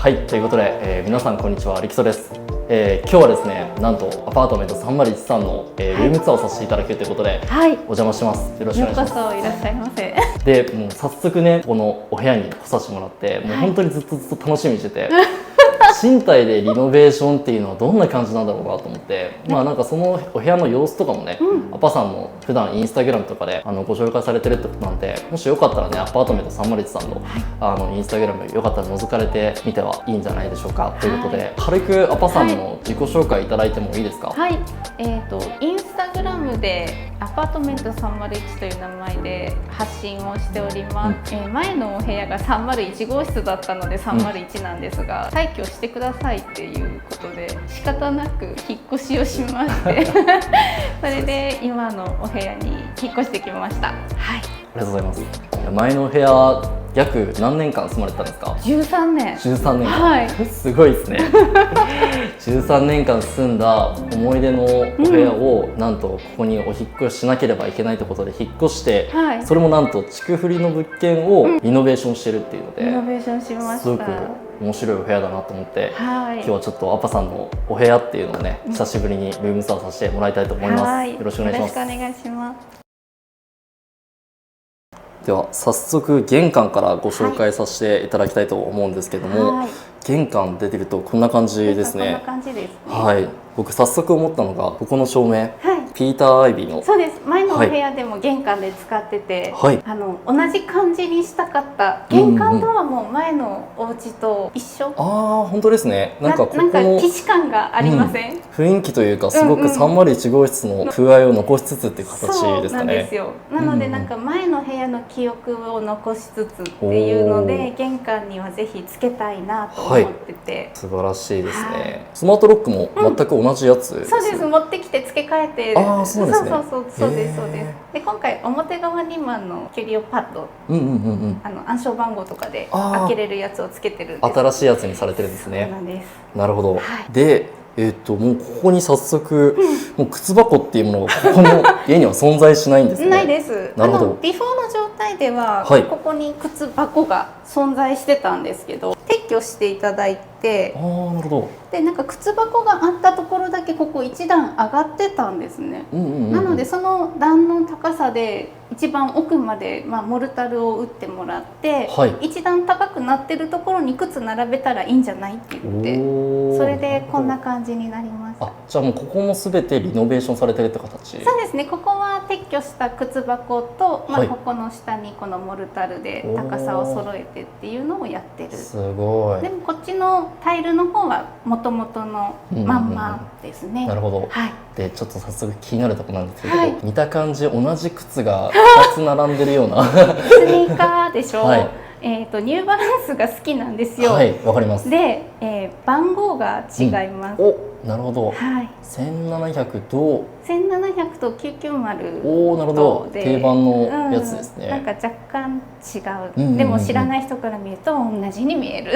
はい、ということで、皆さんこんにちは、リキソです。今日はですね、なんとアパートメント301さんの、ルームツアーをさせていただけるということで、はい、お邪魔します。よろしくお願いします。ようこそいらっしゃいませ。で、もう早速ね、このお部屋に来させてもらって、もう本当にずっと楽しみにしてて、賃貸でリノベーションっていうのはどんな感じなんだろうなと思って、まあなんかそのお部屋の様子とかもね、アパさんの普段インスタグラムとかでご紹介されてるってことなんで、もしよかったらね、アパートメント301さんの、インスタグラムよかったら覗かれてみてはいいんじゃないでしょうか、ということで、軽くアパさんの自己紹介いただいてもいいですか？はい、インスタグラムでアパートメント301という名前で発信をしております。前のお部屋が301号室だったので301なんですが、退去してくださいっていうことで仕方なく引っ越しをしましてそれで今のお部屋に引っ越してきました。はい、ありがとうございます。前のお部屋約何年間住まれてたんですか？13年。13年間、はい、すごいですね13年間住んだ思い出のお部屋を、なんとここにお引っ越ししなければいけないということで引っ越して、はい、それもなんと築振りの物件をリノベーションしてるっていうので、リノベーションしました。すごく面白いお部屋だなと思って、はい、今日はちょっとアパさんのお部屋っていうのをね、久しぶりにルームツアーさせてもらいたいと思います。はい、よろしくお願いします。よろしくお願いします。では早速玄関からご紹介させていただきたいと思うんですけども、はい、玄関出てるとこんな感じですね。こんな感じですね。はい、僕早速思ったのがここの照明、はい、ピーター・アイビーの、そうです。前のお部屋でも玄関で使ってて、はい、同じ感じにしたかった。玄関とはもう前のお家と一緒。ああ、本当ですね。なんかここの既視感がありません？雰囲気というか、すごく301号室の風合いを残しつつっていう形ですかね。そうなんですよ。なのでなんか前の部屋の記憶を残しつつっていうので、玄関にはぜひつけたいなと思ってて、はい、素晴らしいですね。スマートロックも全く同じやつです。そうです。持ってきて付け替えて。ああ、そうですね。そうです。で今回表側にもキュリオパッド、暗証番号とかで開けれるやつをつけてるんです。新しいやつにされてるんですね。そうなんです。なるほど。はい、で、もうここに早速、もう靴箱っていうものがここの家には存在しないんですね。ないです。なるほど。ビフォーの状態では、はい、ここに靴箱が存在してたんですけど、撤去していただいて、なるほど。でなんか靴箱があったところだけここ一段上がってたんですね。なのでその段の高さで一番奥まで、モルタルを打ってもらって、はい、一段高くなってるところに靴並べたらいいんじゃないって言って、それでこんな感じになります。じゃあもうここもすべてリノベーションされてるって形？そうですね。ここは撤去した靴箱と、ここの下にこのモルタルで高さを揃えてっていうのをやってる。すごい。でもこっちのタイルの方は元々のまんまですね。なるほど。はい。でちょっと早速気になるところなんですけど、はい、見た感じ同じ靴が2つ並んでるようなスニーカーでしょ。はい、ニューバランスが好きなんですよ。はい、わかります。で、番号が違います。なるほど。はい。1700と1700と990。なるほど。定番のやつですね。なんか若干違う。でも知らない人から見ると同じに見える。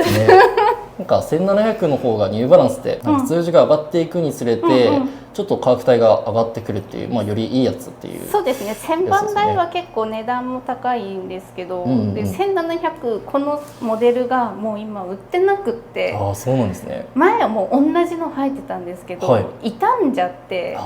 なんか1700の方がニューバランスって数字が上がっていくにつれて、ちょっと価格帯が上がってくるっていう、よりいいやつっていう。そうですね。1000番台は結構値段も高いんですけど、で1700このモデルがもう今売ってなくって。ああ、そうなんですね。前はもう同じの入ってたんですけど、傷んじゃって、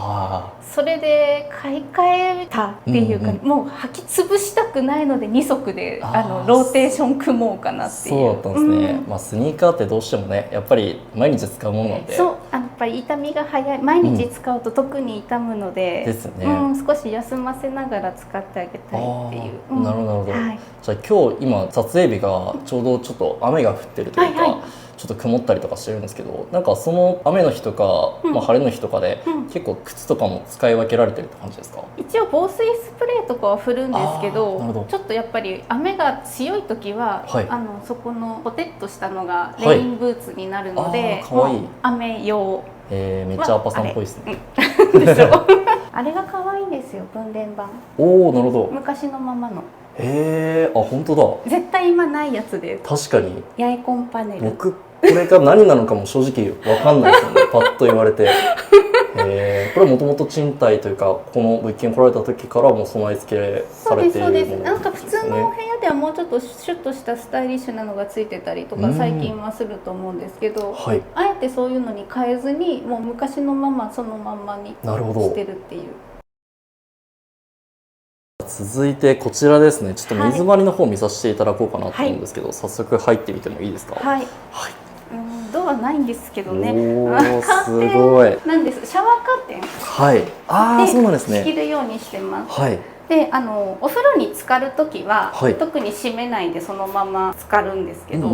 それで買い替えたっていうか、もう履き潰したくないので2足でローテーション組もうかなっていう。そうだったんですね。スニーカーってどうしてもね、やっぱり毎日使うものなんで。そう、やっぱり痛みが早い。毎日使うと特に痛むので、ですね。少し休ませながら使ってあげたいっていう。なるほど、なるほど。じゃあ今日今撮影日がちょうどちょっと雨が降ってるというか。ちょっと曇ったりとかしてるんですけど、なんかその雨の日とか、晴れの日とかで、結構靴とかも使い分けられてるって感じですか？一応防水スプレーとかは振るんですけど、ちょっとやっぱり雨が強い時は、そこのポテッとしたのがレインブーツになるので、雨用。めっちゃアパさんっぽいですね。でしょ。あれが可愛いんですよ、分電盤。なるほど。昔のままの。本当だ。絶対今ないやつで。確かに。八重コンパネル。僕これが何なのかも正直わかんないですよね。パッと言われて。これはもともと賃貸というかこの物件来られた時からもう備え付けされているものですね。なんか普通のお部屋てはもうちょっとシュッとしたスタイリッシュなのがついてたりとか最近はすると思うんですけど、はい、あえてそういうのに変えずにもう昔のままそのまんまにしてるっていう。続いてこちらですね。ちょっと水回りの方を見させていただこうかなと思うんですけど、早速入ってみてもいいですか？はい、はい、ドアないんですけどね。すごい。なんです。シャワーカーテン。はい。ああ、そうなんですね。仕切るようにしてます。はい。で、お風呂に浸かる時は、はい、特に閉めないでそのまま浸かるんですけど、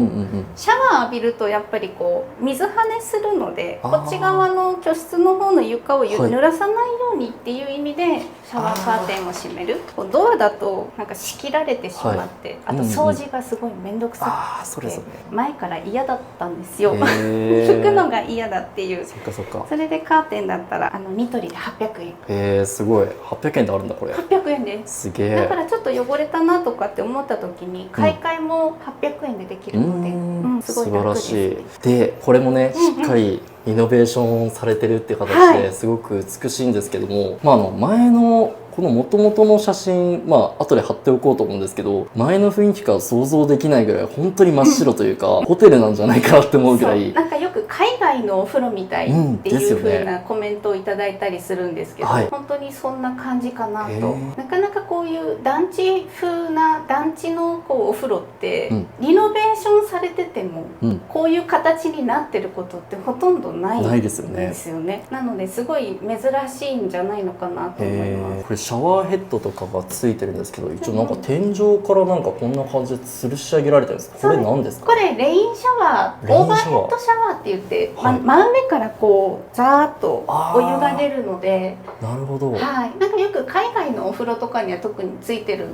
シャワー浴びるとやっぱりこう水跳ねするので、こっち側の居室の方の床を濡らさないようにっていう意味でシャワーカーテンを閉める。ドアだとなんか仕切られてしまって、あと掃除がすごい面倒くさくて、前から嫌だったんですよ。拭くのが嫌だっていう。それでカーテンだったらニトリで800円。すごい。800円であるんだこれ。800円。すげえ。だからちょっと汚れたなとかって思った時に買い替えも800円でできるので、すごい楽ですね。素晴らしい。でこれもね、しっかりリノベーションされてるっていう形ですごく美しいんですけども、前のこの元々の写真、後で貼っておこうと思うんですけど、前の雰囲気から想像できないぐらい本当に真っ白というか、ホテルなんじゃないかなって思うぐらい。なんかよく海外のお風呂みたいっていう風なコメントをいただいたりするんですけど、本当にそんな感じかなと。なかなかこういう団地風な団地のこうお風呂って、リノベーションされてても、こういう形になってることってほとんどないですよね。なのですごい珍しいんじゃないのかなと思います。これシャワーヘッドとかがついてるんですけど、一応なんか天井からなんかこんな感じで吊るし上げられてるんですか？これ何ですか？これレインシャワー、オーバーヘッドシャワーって言って、真上からこうザーッとお湯が出るので。なるほど。はい、なんかよく海外のお風呂とかには特についてる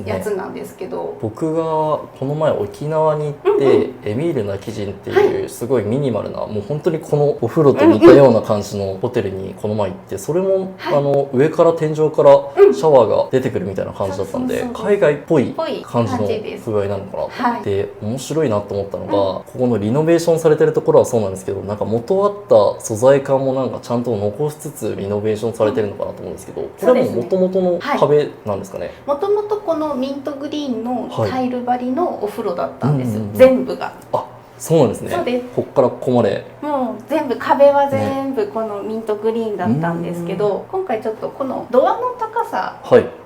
やつなんですけど、僕がこの前沖縄に行って、エミールなキジンっていうすごいミニマルな、もう本当にこのお風呂と似たような感じのホテルにこの前行って、それも上から天井からシャワーが出てくるみたいな感じだったんで、海外っぽい感じの風合いなのかなと思って、面白いなと思ったのが、ここのリノベーションされてるところはそうなんですけど、なんか元あった素材感もなんかちゃんと残しつつリノベーションされてるのかなと思うんですけど、これも元々の壁なんですかね？もともとこのミントグリーンのタイル張りのお風呂だったんですよ、全部が。そうなんですね。そうです。こっからここまで。もう全部壁は全部このミントグリーンだったんですけど、今回ちょっとこのドアの高さ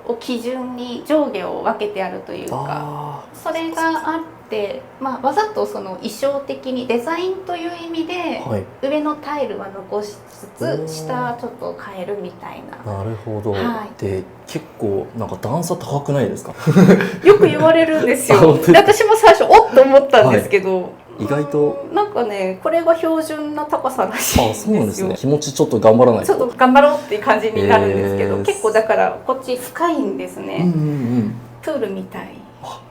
を基準に上下を分けてあるというか、それがあって、わざとその衣装的にデザインという意味で、上のタイルは残しつつ下ちょっと変えるみたいな。なるほど。で結構なんか段差高くないですか？よく言われるんですよ。私も最初おっと思ったんですけど。意外となんかね、これが標準な高さらしいんですよ。そうなんですね。気持ちちょっと頑張らないと。ちょっと頑張ろうっていう感じになるんですけど、結構だからこっち深いんですね。プールみたい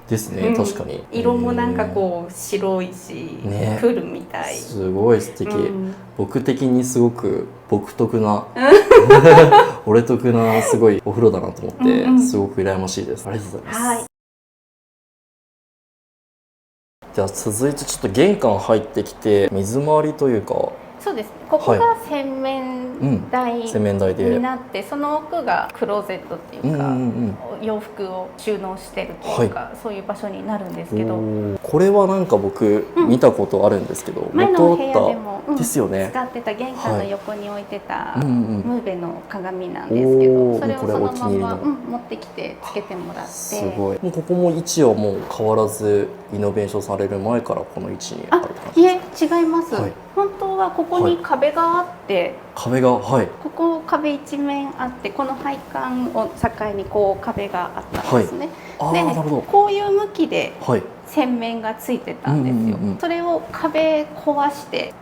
ですね。確かに色もなんかこう白いし、プールみたい。すごい素敵。僕的にすごく独特な俺得なすごいお風呂だなと思って、すごく羨ましいです。ありがとうございます。じゃあ続いてちょっと玄関入ってきて、水回りというか、そうですね、ここが洗面台になって、その奥がクローゼットっていうか、洋服を収納してるというか、そういう場所になるんですけど、これはなんか僕見たことあるんですけど、前の部屋でもですよね、使ってた玄関の横に置いてたムーベの鏡なんですけど、それをそのまま持ってきてつけてもらって、すごい。もうここも位置はもう変わらずリノベーションされる前からこの位置にある感じですか？いえ、違います。本当はここに壁があって、ここ壁一面あって、この配管を境にこう壁があったんですね。で、こういう向きで洗面がついてたんですよ。それを壁壊して、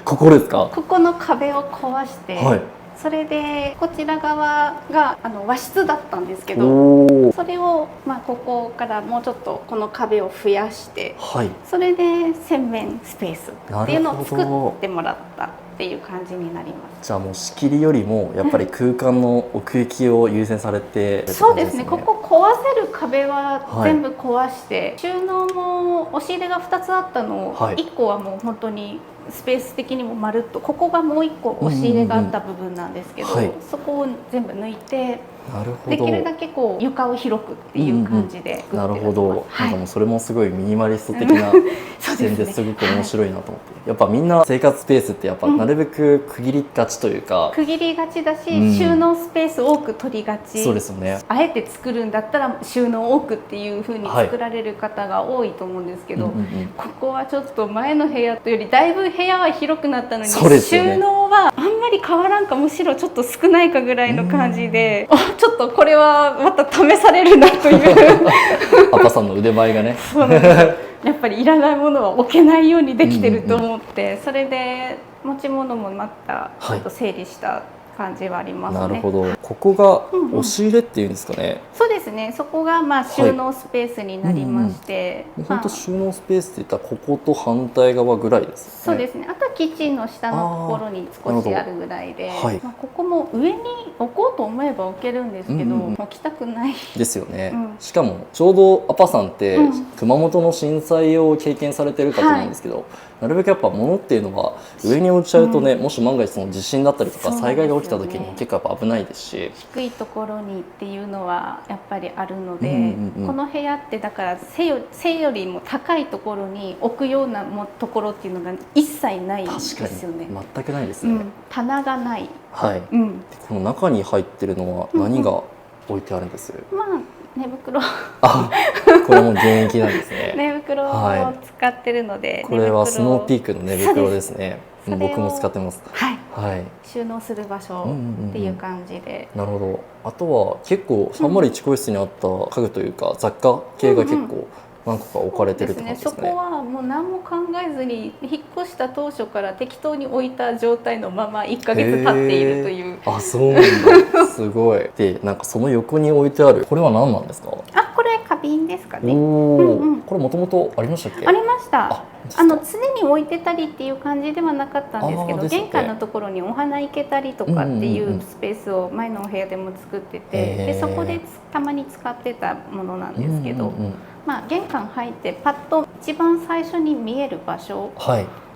ここですか？ここの壁を壊して、それでこちら側が和室だったんですけど、それをここからもうちょっとこの壁を増やして、それで洗面スペースっていうのを作ってもらったっていう感じになります。じゃあもう仕切りよりもやっぱり空間の奥行きを優先されて、そうですね。ここ壊せる壁は全部壊して、収納も押し入れが2つあったのを1個はもう本当にスペース的にもまるっと、ここがもう1個押し入れがあった部分なんですけど、そこを全部抜いて、なるほど。できるだけこう床を広くっていう感じで作ってなるほど、はい、なんかもうそれもすごいミニマリスト的な視点ですごく面白いなと思って、やっぱみんな生活スペースってやっぱなるべく区切りがちというか、区切りがちだし、うん収納スペース多く取りがち。そうですよね。あえて作るんだったら収納多くっていう風に作られる方が多いと思うんですけど、ここはちょっと前の部屋というよりだいぶ部屋は広くなったのに、そうですよね、収納はあんまり変わらんか、むしろちょっと少ないかぐらいの感じで、ちょっとこれはまた試されるなというアパさんの腕前がねそうなんですやっぱりいらないものは置けないようにできてると思って、それで持ち物もまたちょっと整理した感じはありますね。なるほど。ここが押し入れっていうんですかね。そうですね。そこがまあ収納スペースになりまして、本当収納スペースって言ったらここと反対側ぐらいですよね。そうですね。あとはキッチンの下のところに少しあるぐらいで、まあここも上に置こうと思えば置けるんですけど、置きたくないですよね。しかもちょうどアパさんって熊本の震災を経験されてるかと思うんですけど、なるべくやっぱ物っていうのは上に置いちゃうとね、もし万が一その地震だったりとか災害が起きた時に結構やっぱ危ないですし、低いところにっていうのはやっぱりあるので、この部屋ってだから背よりも高いところに置くようなところっていうのが一切ないですよね。全くないですね。棚がない。はい。この中に入ってるのは何が置いてあるんです？まあ寝袋これも現役なんですね。寝袋を使ってるので、これはスノーピークの寝袋ですね。僕も使ってます。はい。収納する場所っていう感じで。なるほど。あとは結構301号室にあった家具というか雑貨系が結構何個か置かれてるって感じですね。そこはもう何も考えずに引っ越した当初から適当に置いた状態のまま1ヶ月経っているという。あ、そうなんだ。すごい。で、なんかその横に置いてあるこれは何なんですか？あ、これ花瓶ですかね。これもともとありましたっけ？ありました。常に置いてたりっていう感じではなかったんですけど、玄関のところにお花いけたりとかっていうスペースを前のお部屋でも作ってて、でそこでたまに使ってたものなんですけど、まあ玄関入ってパッと一番最初に見える場所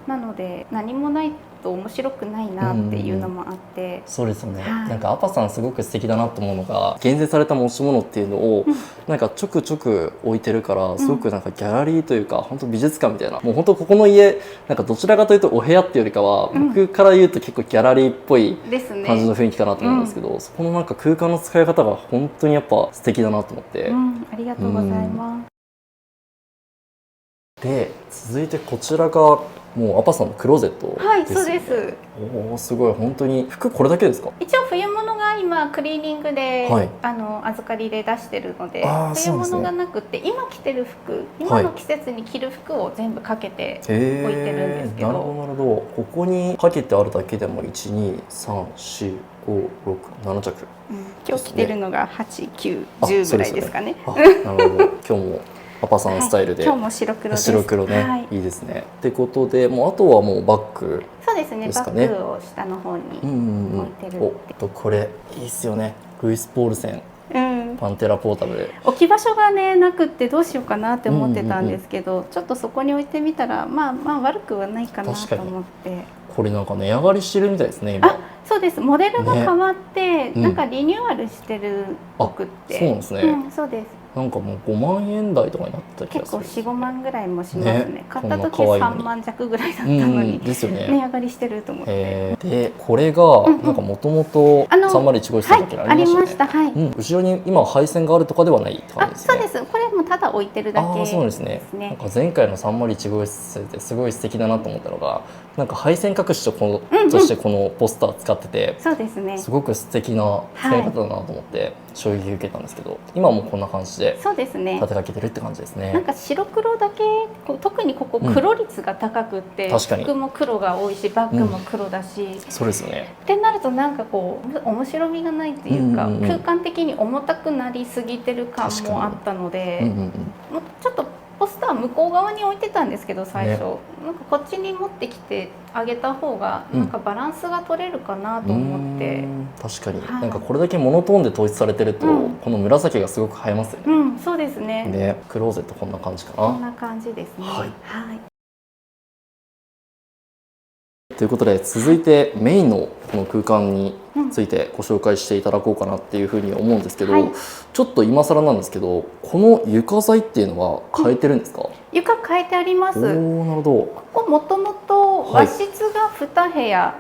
なので、何もないと面白くないなっていうのもあって、そうですよね。なんかアパさんすごく素敵だなと思うのが、厳選された持ち物っていうのをなんかちょくちょく置いてるから、すごくなんかギャラリーというか本当美術館みたいな、もう本当ここの家なんかどちらかというとお部屋っていうよりかは、僕から言うと結構ギャラリーっぽい感じの雰囲気かなと思うんですけど、そこのなんか空間の使い方が本当にやっぱ素敵だなと思って、ありがとうございます。で続いてこちらがもうアパさんのクローゼットですね。はい、そうです。おお、すごい。本当に服これだけですか？一応冬物が今クリーニングで、預かりで出してるので、冬物がなくて今着てる服、今の季節に着る服を全部かけて置いてるんですけど、なるほどなるほど。ここにかけてあるだけでも1、2、3、4、5、6、7着、今日着てるのが8、9、10ぐらいですかね。なるほど。今日もアパさんスタイルで、今日も白黒です。白黒ね、いいですね。ってことで、もうあとはもうバッグ。そうですね。バッグを下の方に置いてる。これいいですよね。ルイス・ポールセン、パンテラポータブル。置き場所がねなくってどうしようかなって思ってたんですけど、ちょっとそこに置いてみたらまあ悪くはないかなと思って。これなんか値上がりしてるみたいですね今。そうです。モデルが変わって、なんかリニューアルしてる服って。そうなんですね。そうです。なんかもう5万円台とかになった気がする。結構4、5万ぐらいもしますね。買った時3万弱ぐらいだったのに、値上がりしてると思って。でこれがなんかもともと301号室だけありましたね。後ろに今配線があるとかではないって感じですね。そうです。これもただ置いてるだけ。そうですね。なんか前回の301号室ですごい素敵だなと思ったのが、なんか配線隠しとしてこのポスター使ってて、そうですね。すごく素敵な使い方だなと思って衝撃を受けたんですけど、今もこんな感じで立てかけてるって感じですね。なんか白黒だけ、特にここ黒率が高くって、服も黒が多いしバッグも黒だし、そうですよね。ってなるとなんかこう面白みがないっていうか、空間的に重たくなりすぎてる感もあったので、ちょっとポスター向こう側に置いてたんですけど最初、なんかこっちに持ってきてあげた方がなんかバランスが取れるかなと思って。確かに、なんかこれだけモノトーンで統一されてると、この紫がすごく映えますよね。そうですね。でクローゼットこんな感じかな。こんな感じですね。はい。ということで続いてメインのこの空間についてご紹介していただこうかなっていうふうに思うんですけど、はい、ちょっと今更なんですけど、この床材っていうのは変えてるんですか？床変えてあります。おー、なるほど。ここもともと和室が2部屋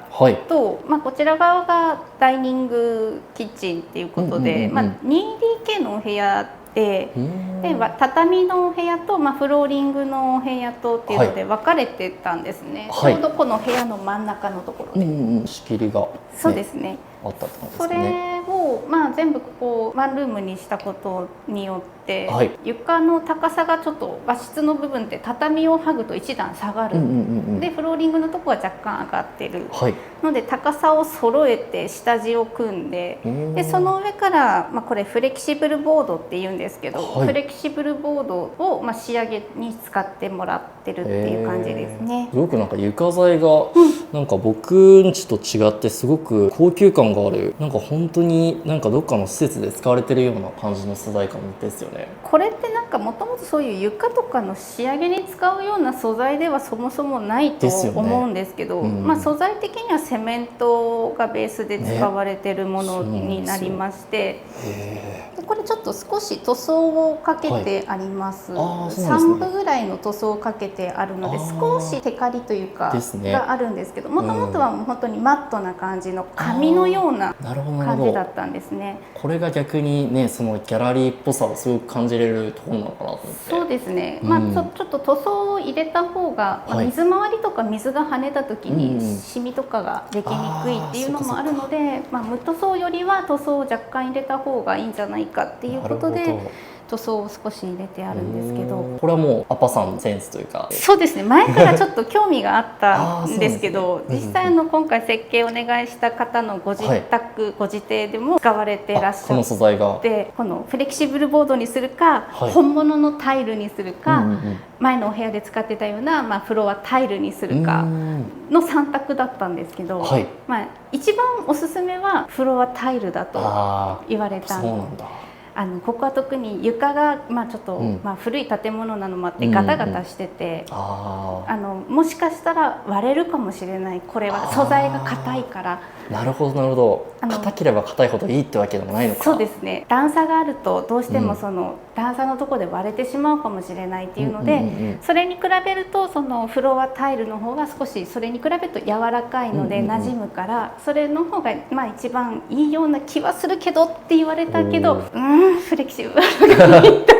と、こちら側がダイニングキッチンっていうことで、2DK のお部屋で畳のお部屋と、フローリングのお部屋とっていうので分かれてたんですね、ちょうどこの部屋の真ん中のところで、仕切りが、そうですね、あったって感じでそすね。れを、全部ここワンルームにしたことによって、はい、床の高さがちょっと和室の部分って畳を剥ぐと一段下がる、でフローリングのとこは若干上がってる、ので高さを揃えて下地を組んで、でその上から、これフレキシブルボードっていうんですけど、フレキシブルボードを、仕上げに使ってもらってるっていう感じですね。すごくなんか床材が、なんか僕んちと違ってすごく高級感がある、なんか本当になんかどっかの施設で使われてるような感じの素材感ですよね。これってなんかもともとそういう床とかの仕上げに使うような素材ではそもそもないと思うんですけど、素材的にはセメントがベースで使われてるものになりまして、でこれちょっと少し塗装をかけてあります、3分ぐらいの塗装をかけてあるので少しテカリというかがあるんですけど、もともとはもう本当にマットな感じの紙のような感じだったんですね。これが逆にね、そのギャラリーっぽさをすごく感じれるところなのかなと思って。そうですね、ちょっと塗装を入れた方が、水回りとか水が跳ねた時にシミとかができにくいっていうのもあるので、無塗装よりは塗装を若干入れた方がいいんじゃないかっていうことで塗装を少し入れてあるんですけど、これはもうアパさんのセンスというか。そうですね、前からちょっと興味があったんですけど実際今回設計をお願いした方のご自宅、ご自邸でも使われていらっしゃって、この素材がこのフレキシブルボードにするか、本物のタイルにするか、前のお部屋で使ってたような、フロアタイルにするかの3択だったんですけど、一番おすすめはフロアタイルだと言われたんです。ここは特に床が、ちょっと、古い建物なのもあってガタガタしてて、もしかしたら割れるかもしれない、これは素材が硬いから。なるほどなるほど。硬ければ硬いほどいいってわけでもないのか。そうですね、段差があるとどうしてもその段差のところで割れてしまうかもしれないっていうので、それに比べるとそのフロアタイルの方が少しそれに比べると柔らかいので馴染むから、それの方が一番いいような気はするけどって言われたけど、フレキシブルがいいと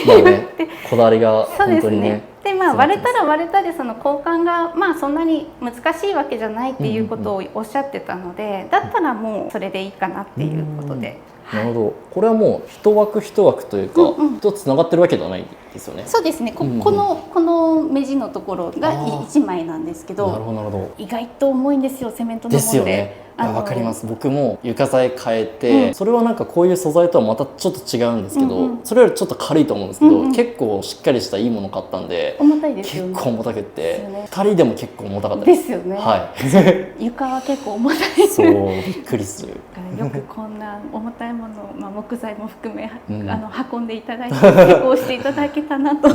言って、こだわりが本当にね。で割れたら割れたでその交換がそんなに難しいわけじゃないっていうことをおっしゃってたので、だったらもうそれでいいかなっていうことで。なるほど。これはもう一枠一枠というか、一つつながってるわけではないですよね。そうですね。この目地のところが1枚なんですけど、なるほどなるほど。意外と重いんですよ、セメントのもので。ですよね。わかります。僕も床材変えて、それはなんかこういう素材とはまたちょっと違うんですけど、それよりちょっと軽いと思うんですけど、結構しっかりしたいいもの買ったんで、重たいですよね。結構重たくって2人でも結構重たかったです。ですよね。床は結構重たい。そう、びっくりする。よくこんな重たいもの、木材も含め運んでいただいて施工していただけたなと、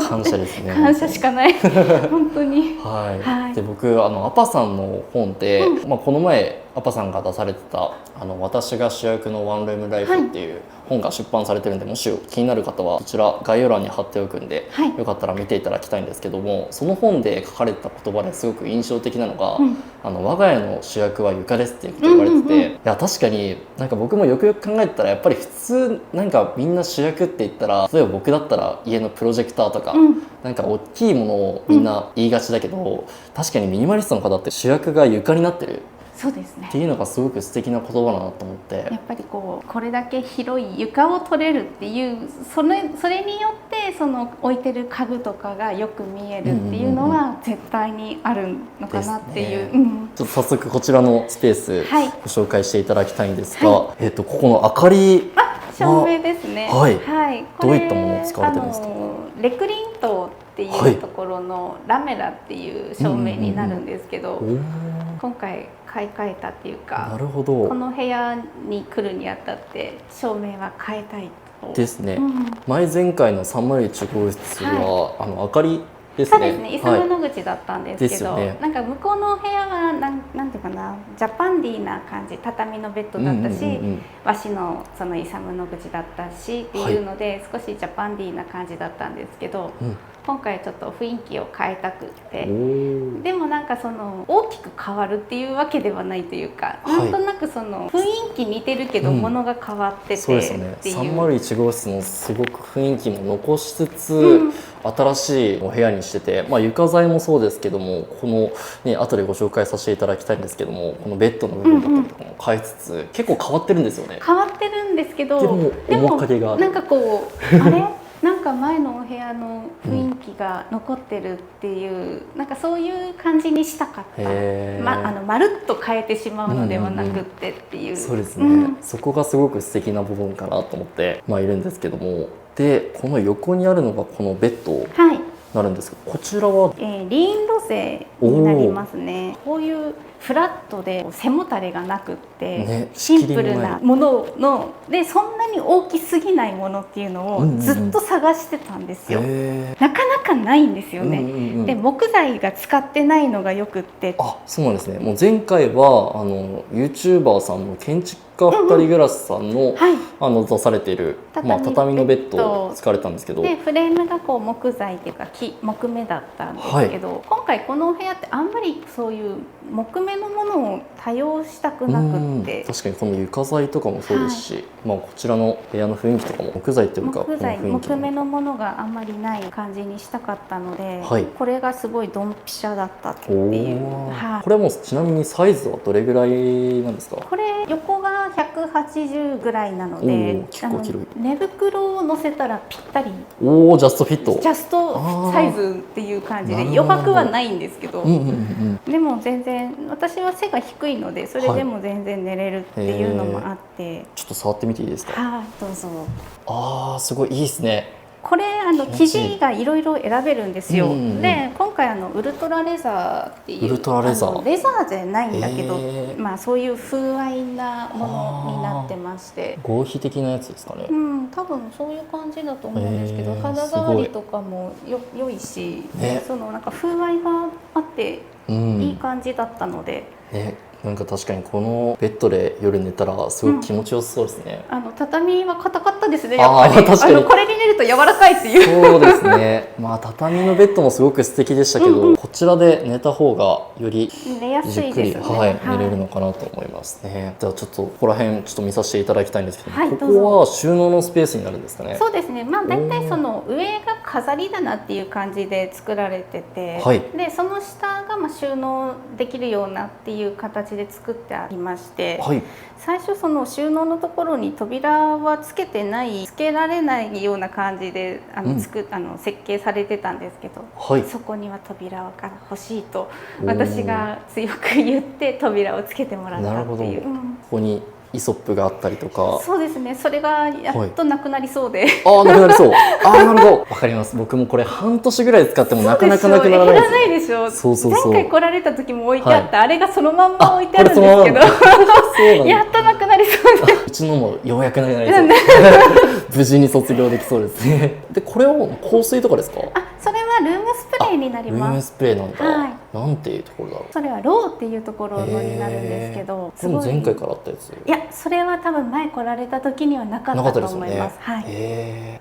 感謝ですね。感謝しかない本当に。で僕アパさんの本で、この前アパさんが出されてた私が主役のワンルームライフっていう本が出版されてるんで、もし気になる方はこちら概要欄に貼っておくんで、よかったら見ていただきたいんですけども、その本で書かれてた言葉ですごく印象的なのが、我が家の主役は床ですっていうことを言われてて、いや確かになんか僕もよくよく考えたらやっぱり普通なんかみんな主役って言ったら、例えば僕だったら家のプロジェクターとか、なんか大きいものをみんな言いがちだけど、確かにミニマリストの方って主役が床になってる。そうですね。っていうのがすごく素敵な言葉だなと思って。やっぱりこれだけ広い床を取れるっていうそれによってその置いてる家具とかがよく見えるっていうのは絶対にあるのかなっていう。ちょっと早速こちらのスペースご紹介していただきたいんですが、ここの明かり照明ですね。どういったものを使われてるんですか？レクリントっていうところのラメラっていう照明になるんですけど、今回買い替えたっていうか、なるほど、この部屋に来るにあたって照明は変えたいとですね。前回の301号室は明かりですね。そうですね、イサムの口だったんですけど、ですよねなんか向こうのお部屋はなんていうかな、ジャパンディーな感じ、畳のベッドだったし、和紙のそのイサムの口だったしっていうので、少しジャパンディーな感じだったんですけど、今回ちょっと雰囲気を変えたくって、でもなんかその大きく変わるっていうわけではないというか、なんとなくその雰囲気似てるけど物が変わっててっていう、そうですね、301号室のすごく雰囲気も残しつつ、新しいお部屋にしてて、床材もそうですけども、このね後でご紹介させていただきたいんですけども、このベッドの部分だったりとかも変えつつ、結構変わってるんですよね。変わってるんですけど、でも面影がある。なんかこうあれなんか前のお部屋の雰囲気が残ってるっていう、なんかそういう感じにしたかった、まるっと変えてしまうのではなくってっていう、そうですね、そこがすごく素敵な部分かなと思っているんですけども、でこの横にあるのがこのベッドになるんですけど、こちらは、リーンロゼになりますね。こういうフラットで背もたれがなくって、シンプルなものので、そんなに大きすぎないものっていうのをずっと探してたんですよ。なかなかないんですよね。で木材が使ってないのがよくって。あ、そうなんですね。もう前回はYouTuber さんの建築家2人暮らしさんの、出されている畳のベッドを使われたんですけど、でフレームがこう木材っていうか木目だったんですけど、今回このお部屋ってあんまりそういう木目のものを多用したくなくって、確かにこの床材とかもそうですし、こちらの部屋の雰囲気とかも木材というか木目のものがあんまりない感じにしたかったので、これがすごいドンピシャだったっていう。これはもうちなみにサイズはどれぐらいなんですか？これ横が180ぐらいなので、寝袋を乗せたらぴったり、ジャストフィット、ジャストサイズっていう感じで、余白はないんですけど、でも全然私は背が低いので、それでも全然寝れるっていうのもあって、ちょっと触ってみていいですか？はい、どうぞ。すごいいいですね。これ生地がいろいろ選べるんですよ。で今回ウルトラレザーっていう、レザーじゃないんだけど、そういう風合いなものになってまして、合皮的なやつですかね。多分そういう感じだと思うんですけど、肌触りとかも良いし、そのなんか風合いがあっていい感じだったので。なんか確かにこのベッドで夜寝たらすごく気持ちよさそうですね。畳は硬かったですね。やっぱり確かにこれに寝ると柔らかいっていう。そうですね。畳のベッドもすごく素敵でしたけど、こちらで寝た方がより寝やすいですね。寝れるのかなと思いますね。じゃあちょっとここら辺ちょっと見させていただきたいんですけど、ここは収納のスペースになるんですかね。そうですね。だいたいその上が飾り棚っていう感じで作られてて、でその下が収納できるようなっていう形で作ってありまして、最初その収納のところに扉はつけられないような感じで設計されてたんですけど、そこには扉が欲しいと私が強く言って扉をつけてもらったっていう。ここにイソップがあったりとか。そうですね。それがやっとなくなりそうで。なくなりそう。なるほど。わかります。僕もこれ半年ぐらい使ってもなかなかなくならないです。減らないでしょ。前回来られた時も置いてあった、あれがそのまんま置いてあるんですけど、やっとなくなりそうで。うちのもようやくなくなりそう。無事に卒業できそうですね。でこれは香水とかですか？それはルームスプレーになります。ルームスプレーなんだ。なんていうところだろう。それはローっていうところになるんですけど、でも前回からあったやつ。いや、それは多分前来られた時にはなかったと思います。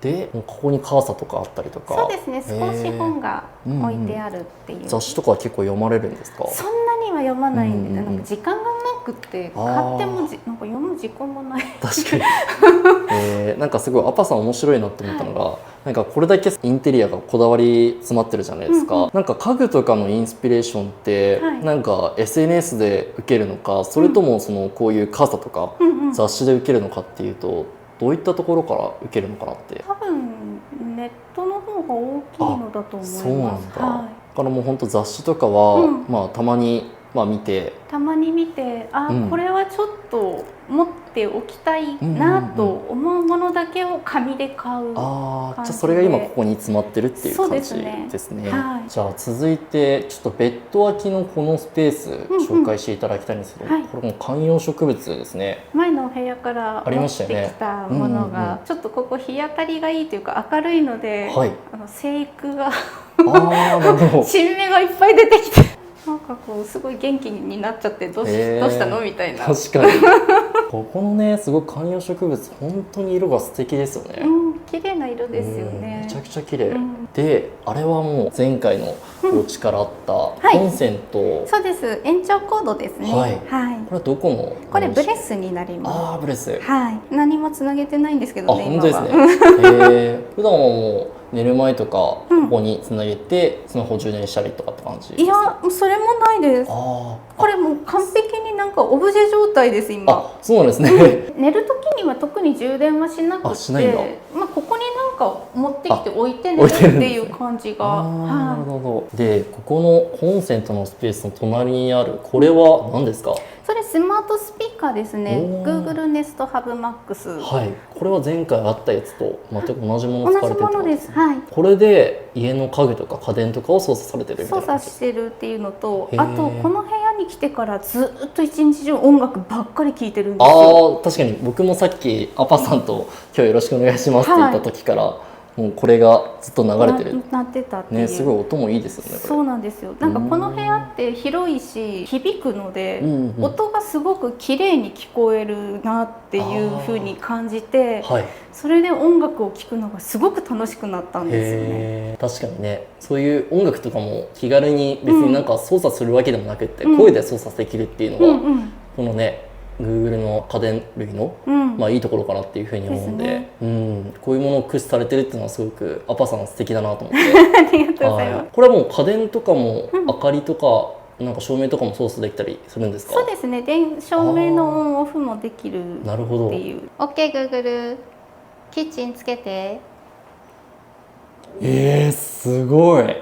で、ここにカーサとかあったりとか。そうですね。少し本が置いてあるっていう。雑誌とかは結構読まれるんですか？そんなには読まないんで、なんか時間がなくて買ってもなんか読む時間もない。確かに。なんかすごいアパさん面白いなって思ったのが、なんかこれだけインテリアがこだわり詰まってるじゃないですか。なんか家具とかのインスピレーションって、なんか SNS で受けるのか、それともこういうカーサとか雑誌で受けるのかっていうと、どういったところから受けるのかなって。多分ネットの方が大きいのだと思います。そうなんだ。だからもう本当雑誌とかは、たまにまあ見て、たまに見て、これはちょっと持っておきたいなと思うものだけを紙で買う。じゃあそれが今ここに詰まってるっていう感じですね。はい、じゃあ続いてちょっとベッド脇のこのスペース紹介していただきたいんですけど、これも観葉植物ですね。前のお部屋から持ってきたものがちょっとここ日当たりがいいというか明るいので、生育が新芽がいっぱい出てきて、なんかこうすごい元気になっちゃって、どうしたのみたいな。確かにここのね、すごい観葉植物本当に色が素敵ですよね。綺麗な色ですよね。めちゃくちゃ綺麗、で、あれはもう前回のお家からあったコンセント、そうです、延長コードですね。はい、これはどこの？これブレスになります。ブレス。はい、何もつなげてないんですけどね。本当ですね。普段はもう寝る前とかここにつなげてスマホ充電したりとかって感じですか？いや、それもないです。これもう完璧になんかオブジェ状態です今。そうなんですね。寝る時には特に充電はしなくて、ここになんか持ってきて置いて寝るっていう感じが。なるほど。で、ここのコンセントのスペースの隣にあるこれは何ですか？それスマートスピーカーですね。Google Nest Hub Max。はい。これは前回あったやつと全く同じものを使われてる。同じものです。はい。これで家の家具とか家電とかを操作されてるみたいな。操作してるっていうのと、あとこの部屋に来てからずっと一日中音楽ばっかり聴いてるんですよ。確かに僕もさっきアパさんと今日よろしくお願いしますって言った時から、もうこれがずっと流れてる。なってたっていう。ね、すごい音もいいですよね。そうなんですよ。なんかこの部屋って広いし響くので、音がすごく綺麗に聞こえるなっていう風に感じて、それで音楽を聴くのがすごく楽しくなったんですよね。確かにね、そういう音楽とかも気軽に別になんか操作するわけでもなくって、声で操作できるっていうのが、このね、Google の家電類の、いいところかなっていうふうに思うんで、こういうものを駆使されてるっていうのはすごくアパさん素敵だなと思ってありがとうございます。これはもう家電とかも明かりとか、なんか照明とかも操作できたりするんですか？そうですね、照明のオンオフもできるっていう。なるほど。 OK Google キッチンつけて。すごい。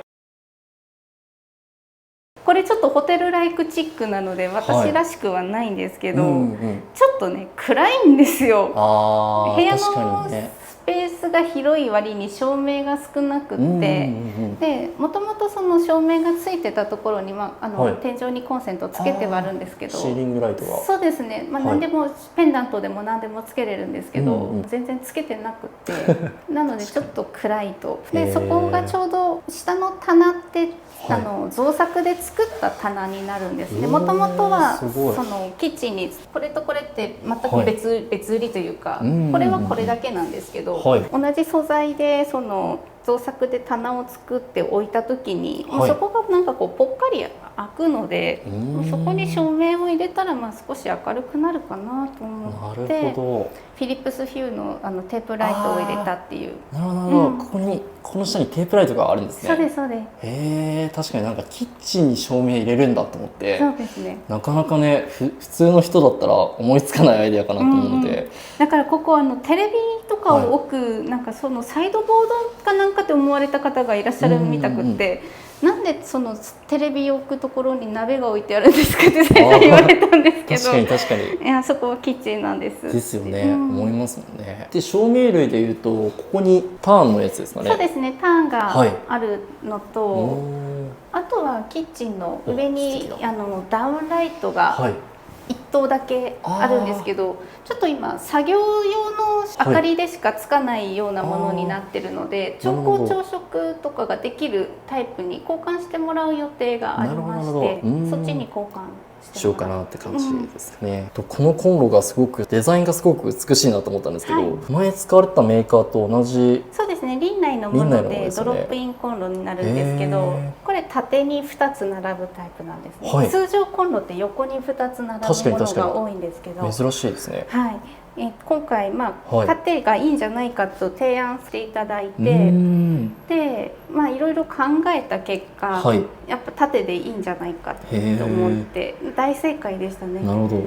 これちょっとホテルライクチックなので私らしくはないんですけど、ちょっとね暗いんですよ。部屋のスペースが広い割に照明が少なくって、でもともとその照明がついてたところに、天井にコンセントつけてはあるんですけど、シーリングライトが、そうですね、何でもペンダントでも何でもつけれるんですけど、全然つけてなくってなのでちょっと暗いと。でそこがちょうど下の棚って造作で作った棚になるんですね。もともとはそのキッチンにこれとこれって全く別売りというか、これはこれだけなんですけど、同じ素材でその造作で棚を作って置いた時に、そこがなんかこうぽっかり開くので、そこに照明を入れたら少し明るくなるかなと思って、フィリップスヒューのテープライトを入れたっていう。なるほど、この下にテープライトがあるんですね。そうですそうです。確かになんかキッチンに照明入れるんだと思って、そうですね、なかなかね普通の人だったら思いつかないアイデアかなと思うので、だからここテレビとかを置く、なんかそのサイドボードかなんかって思われた方がいらっしゃるみたくって、なんでそのテレビを置くところに鍋が置いてあるんですかって先生言われたんですけど、確かにいやそこはキッチンなんです。ですよね、思いますもんね。で照明類でいうとここにターンのやつですかね。そうですね、ターンがあるのと、あとはキッチンの上にダウンライトが1灯だけあるんですけど、ちょっと今作業用の明かりでしかつかないようなものになってるので、調光朝食とかができるタイプに交換してもらう予定がありまして、そっちに交換しようかなって感じですね。このコンロがすごくデザインがすごく美しいなと思ったんですけど、前使われたメーカーと同じ。そうですね、リンナイのものでドロップインコンロになるんですけど、これ縦に2つ並ぶタイプなんですね。通常コンロって横に2つ並ぶものが多いんですけど、珍しいですね。今回縦がいいんじゃないかと提案していただいて、でいろいろ考えた結果、やっぱ縦でいいんじゃないかと思って大正解でしたね。なるほど。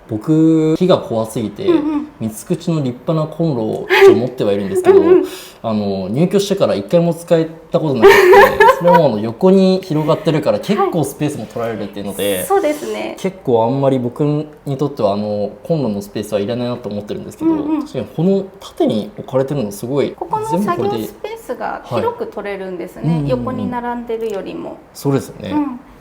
僕火が怖すぎて三つ口の立派なコンロを持ってはいるんですけど、入居してから一回も使えたことなくて、これも横に広がってるから結構スペースも取られるっていうので、そうですね。結構あんまり僕にとってはコンロのスペースはいらないなと思ってるんですけど、確かにこの縦に置かれてるのすごい、ここの作業スペースが広く取れるんですね、横に並んでるよりも。そうですよね、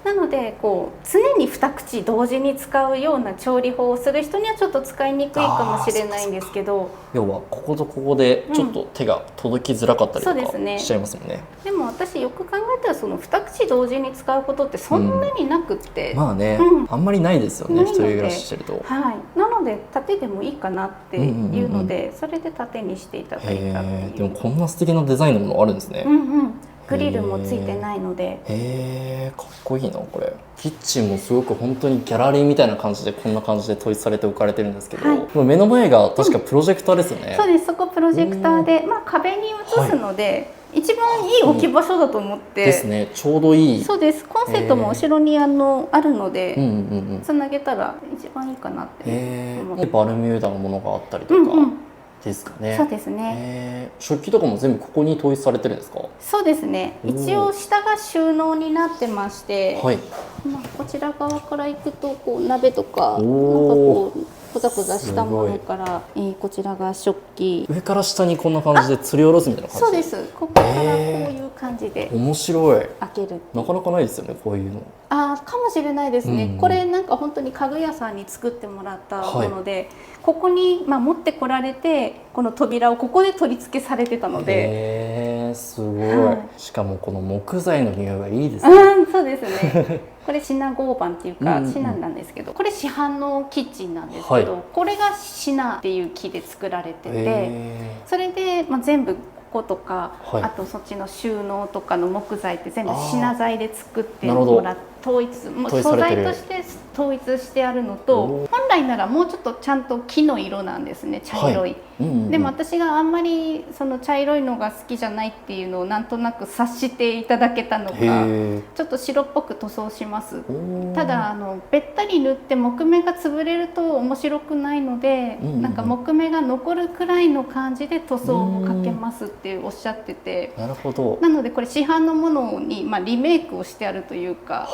なのでこう常に2口同時に使うような調理法をする人にはちょっと使いにくいかもしれないんですけど、要はこことここでちょっと手が届きづらかったりとかしちゃいますもんね。でも私よく考えたらその2口同時に使うことってそんなになくって、まあね、あんまりないですよね、一人暮らししてると。なので縦でもいいかなっていうので、それで縦にしていただいたっていう。でもこんな素敵なデザインのものあるんですね。グリルもついてないので、かっこいいなこれ。キッチンもすごく本当にギャラリーみたいな感じでこんな感じで統一されて置かれてるんですけど、目の前が確かプロジェクターですよね。そうです、そこプロジェクターで、壁に映すので、一番いい置き場所だと思って。ですね、ちょうどいい。そうです、コンセントも後ろにあるのでつなげたら一番いいかなって思って。バルミューダのものがあったりとかですかね。そうですね。食器とかも全部ここに統一されてるんですか？そうですね。一応下が収納になってまして、こちら側から行くとこう鍋とかなんかこうポザポザしたものから、こちらが食器。上から下にこんな感じで吊り下ろすみたいな感じ。そうです。ここからこういう感じで。面白い。開ける。なかなかないですよね、こういうの。かもしれないですね。これなんか本当に家具屋さんに作ってもらったもので、ここに持ってこられてこの扉をここで取り付けされてたので。すごい。しかもこの木材の匂いがいいですね。そうですね。これシナ合板っていうかシナなんですけど、これ市販のキッチンなんですけど、これがシナっていう木で作られてて、それで全部こことか、あとそっちの収納とかの木材って全部シナ材で作ってもらって、素材として統一してあるのと、本来ならもうちょっとちゃんと木の色なんですね、茶色い。でも私があんまりその茶色いのが好きじゃないっていうのをなんとなく察していただけたのか、ちょっと白っぽく塗装します。ただべったり塗って木目が潰れると面白くないので、なんか木目が残るくらいの感じで塗装をかけますっておっしゃってて。なるほど。なのでこれ市販のものにリメイクをしてあるというか、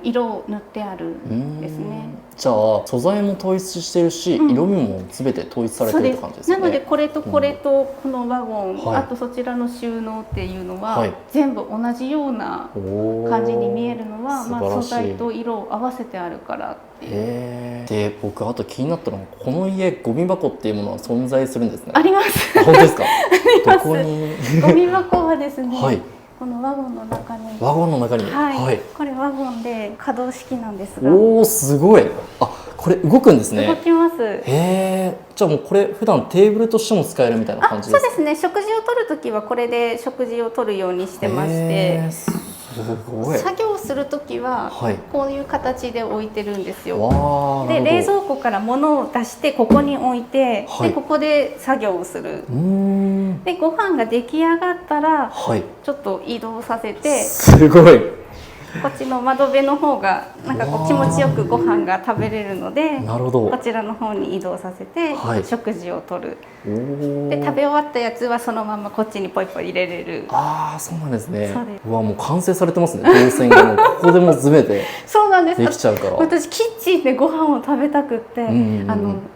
色を塗ってあるんですね。じゃあ素材も統一してるし、色味も全て統一されてるって感じですね。なのでこれとこれとこのワゴン、あとそちらの収納っていうのは、全部同じような感じに見えるのは、素材と色を合わせてあるからっていう。で、僕あと気になったのは、この家ゴミ箱っていうものは存在するんですね。あります。本当ですか？どこに？ゴミ箱はですね、このワゴンの中に。ワゴンの中に。これワゴンで可動式なんですが。おお、すごい。これ動くんですね。動きます。じゃあもうこれ普段テーブルとしても使えるみたいな感じですか？そうですね。食事をとるときはこれで食事をとるようにしてまして。すごい。作業するときはこういう形で置いてるんですよ。で、冷蔵庫から物を出してここに置いて、でここで作業をする。で、ご飯が出来上がったらちょっと移動させて。すごい。こっちの窓辺の方がなんかこう気持ちよくご飯が食べれるので、こちらの方に移動させて食事をとる。で、食べ終わったやつはそのままこっちにポイポイ入れれる。そうなんですね。うわ、もう完成されてますね。動線がもうここでも詰めてできちゃうから。私キッチンでご飯を食べたくって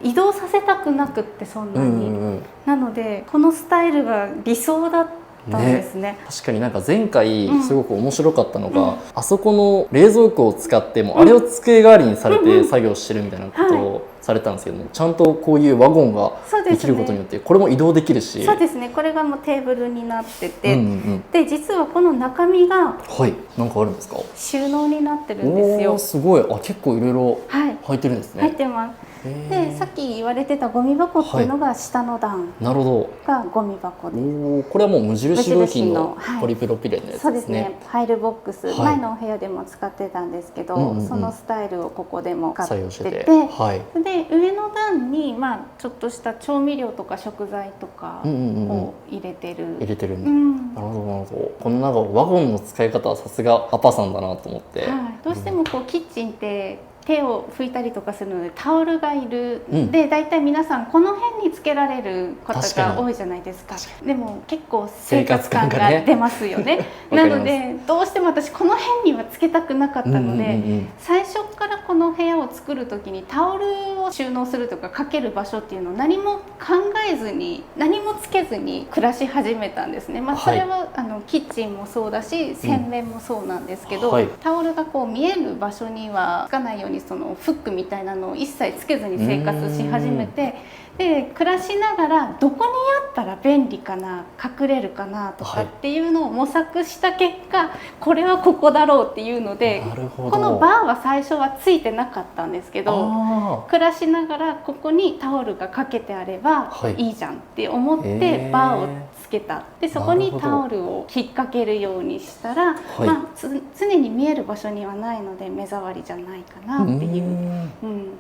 移動させたくなくって、そんなに。なのでこのスタイルが理想だった。確かになんか前回すごく面白かったのが、あそこの冷蔵庫を使ってもあれを机代わりにされて作業してるみたいなことをされたんですけども、ちゃんとこういうワゴンができることによってこれも移動できるし。そうですね。これがもうテーブルになってて、で実はこの中身がなんかあるんですか？収納になってるんですよ。すごい。結構いろいろ入ってるんですね。入ってます。で、さっき言われてたゴミ箱っていうのが下の段がゴミ箱です。これはもう無印良品のポリプロピレンのやつですね。そうですね。ファイルボックス、前のお部屋でも使ってたんですけど、そのスタイルをここでも使ってて、で上の段にちょっとした調味料とか食材とかを入れてる。なるほどなるほど。このなんかワゴンの使い方はさすがパパさんだなと思って。どうしてもこうキッチンって手を拭いたりとかするのでタオルがいる、うん、で大体皆さんこの辺につけられる方確かにが多いじゃないですか。でも結構生活感生活感がねが出ますよねなのでどうしても私この辺にはつけたくなかったので、最初からこの部屋を作る時にタオルを収納するとかかける場所っていうのを何も考えずに何もつけずに暮らし始めたんですね。まあ、それは、キッチンもそうだし洗面もそうなんですけど、はい、タオルがこう見える場所にはつかないようにそのフックみたいなのを一切つけずに生活し始めて、で暮らしながらどこにあったら便利かな隠れるかなとかっていうのを模索した結果、これはここだろうっていうので、このバーは最初はついてなかったんですけど、暮らしながらここにタオルがかけてあればいいじゃんって思ってバーをつけた。でそこにタオルを引っ掛けるようにしたら、まあ、常に見える場所にはないので目障りじゃないかなっていう。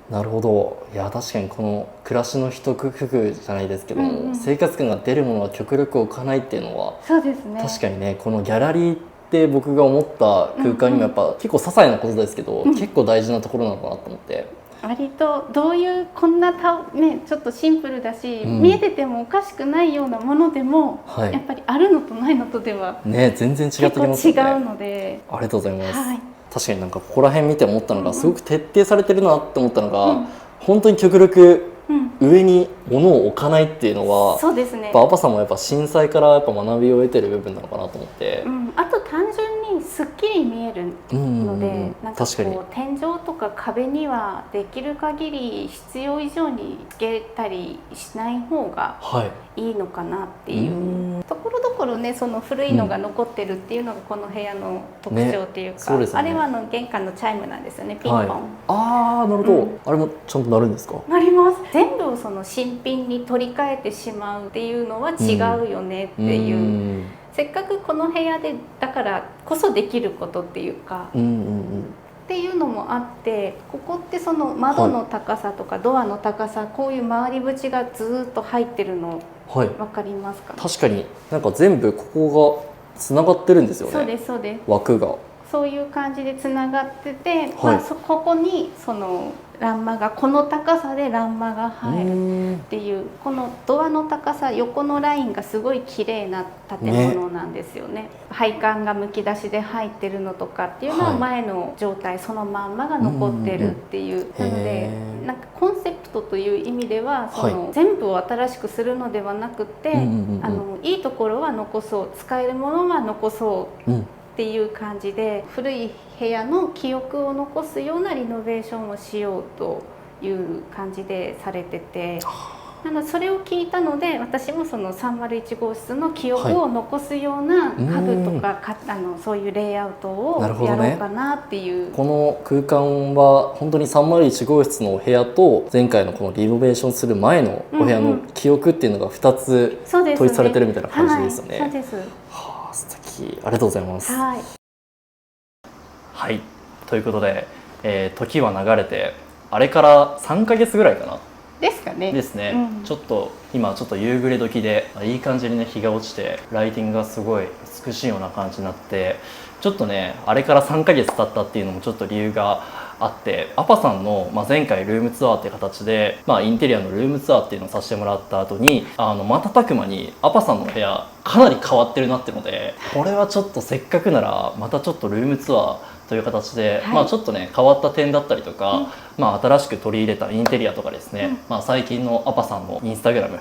なるほど。いや確かにこの暮らしの一工夫じゃないですけども、生活感が出るものは極力置かないっていうのは、そうですね、確かにね、このギャラリーって僕が思った空間にもやっぱ、結構些細なことですけど、結構大事なところなのかなと思って。割とどういうこんなね、ちょっとシンプルだし、見えててもおかしくないようなものでも、やっぱりあるのとないのとではね、全然違ってきますよね。違うので。ありがとうございます。確かになんかここら辺見て思ったのが、すごく徹底されてるなって思ったのが、本当に極力上に物を置かないっていうのは、そうですね、アパさんもやっぱ震災からやっぱ学びを得てる部分なのかなと思って、あと単純にすっきり見えるので、なんかこう天井とか壁にはできる限り必要以上につけたりしない方がいいのかなっていう、ところどころね、その古いのが残ってるっていうのがこの部屋の特徴っていうか、あれは玄関のチャイムなんですよね、ピンポン。ああ、なるほど。あれもちゃんと鳴るんですか？鳴ります。全部をその新品に取り替えてしまうっていうのは違うよねっていう、せっかくこの部屋でだからこそできることっていうか、っていうのもあって、ここってその窓の高さとかドアの高さ、こういう回り縁がずっと入ってるの分かりますか？確かになんか全部ここがつながってるんですよね。そうです、そうです。枠がそういう感じでつながってて、ここにその欄間がこの高さで欄間が入るっていう、このドアの高さ、横のラインがすごい綺麗な建物なんですよね。配管がむき出しで入ってるのとかっていうのは前の状態そのまんまが残ってるっていう、なのでなんかコンセプトという意味ではその全部を新しくするのではなくて、いいところは残そう、使えるものは残そうっていう感じで、古い部屋の記憶を残すようなリノベーションをしようという感じでされてて、なのでそれを聞いたので、私もその301号室の記憶を残すような家具とか、そういうレイアウトをやろうかなっていう。この空間は本当に301号室のお部屋と前回のこのリノベーションする前のお部屋の記憶っていうのが2つ統一されてるみたいな感じですよね。そうです。はあ、素敵。ありがとうございます。はい、ということで、時は流れてあれから3ヶ月ぐらいかなですかね。ですね、ちょっと今ちょっと夕暮れ時でいい感じにね日が落ちてライティングがすごい美しいような感じになって、ちょっとねあれから3ヶ月経ったっていうのもちょっと理由があって、アパさんの、前回ルームツアーっていう形で、インテリアのルームツアーっていうのをさせてもらった後に瞬く間にアパさんの部屋かなり変わってるなっていうので、これはちょっとせっかくならまたちょっとルームツアーという形で、ちょっとね変わった点だったりとか、新しく取り入れたインテリアとかですね、最近のアパさんのインスタグラム、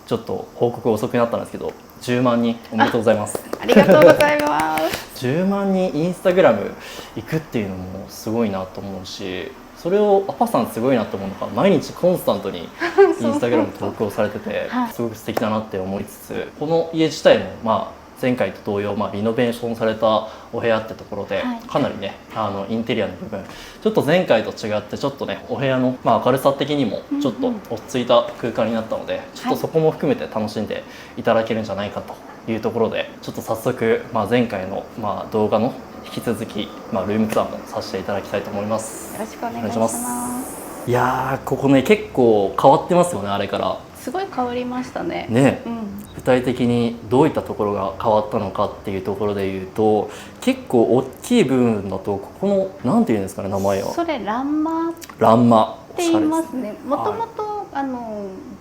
ちょっと報告遅くなったんですけど10万人おめでとうございます。ありがとうございます10万人インスタグラム行くっていうのもすごいなと思うし、それをアパさんすごいなと思うのが毎日コンスタントにインスタグラム投稿されててすごく素敵だなって思いつつ、この家自体も前回と同様、リノベーションされたお部屋ってところで、かなりねインテリアの部分ちょっと前回と違ってちょっとねお部屋の、明るさ的にもちょっと落ち着いた空間になったので、ちょっとそこも含めて楽しんでいただけるんじゃないかというところで、ちょっと早速、前回の、動画の引き続き、ルームツアーもさせていただきたいと思います。よろしくお願いします。いやーここね結構変わってますよねあれからすごい変わりましたね。ね、うん、具体的にどういったところが変わったのかっていうところで言うと結構大きい部分だとここのなんていうんですかね名前はそれランマっ欄間て言いますね。もともと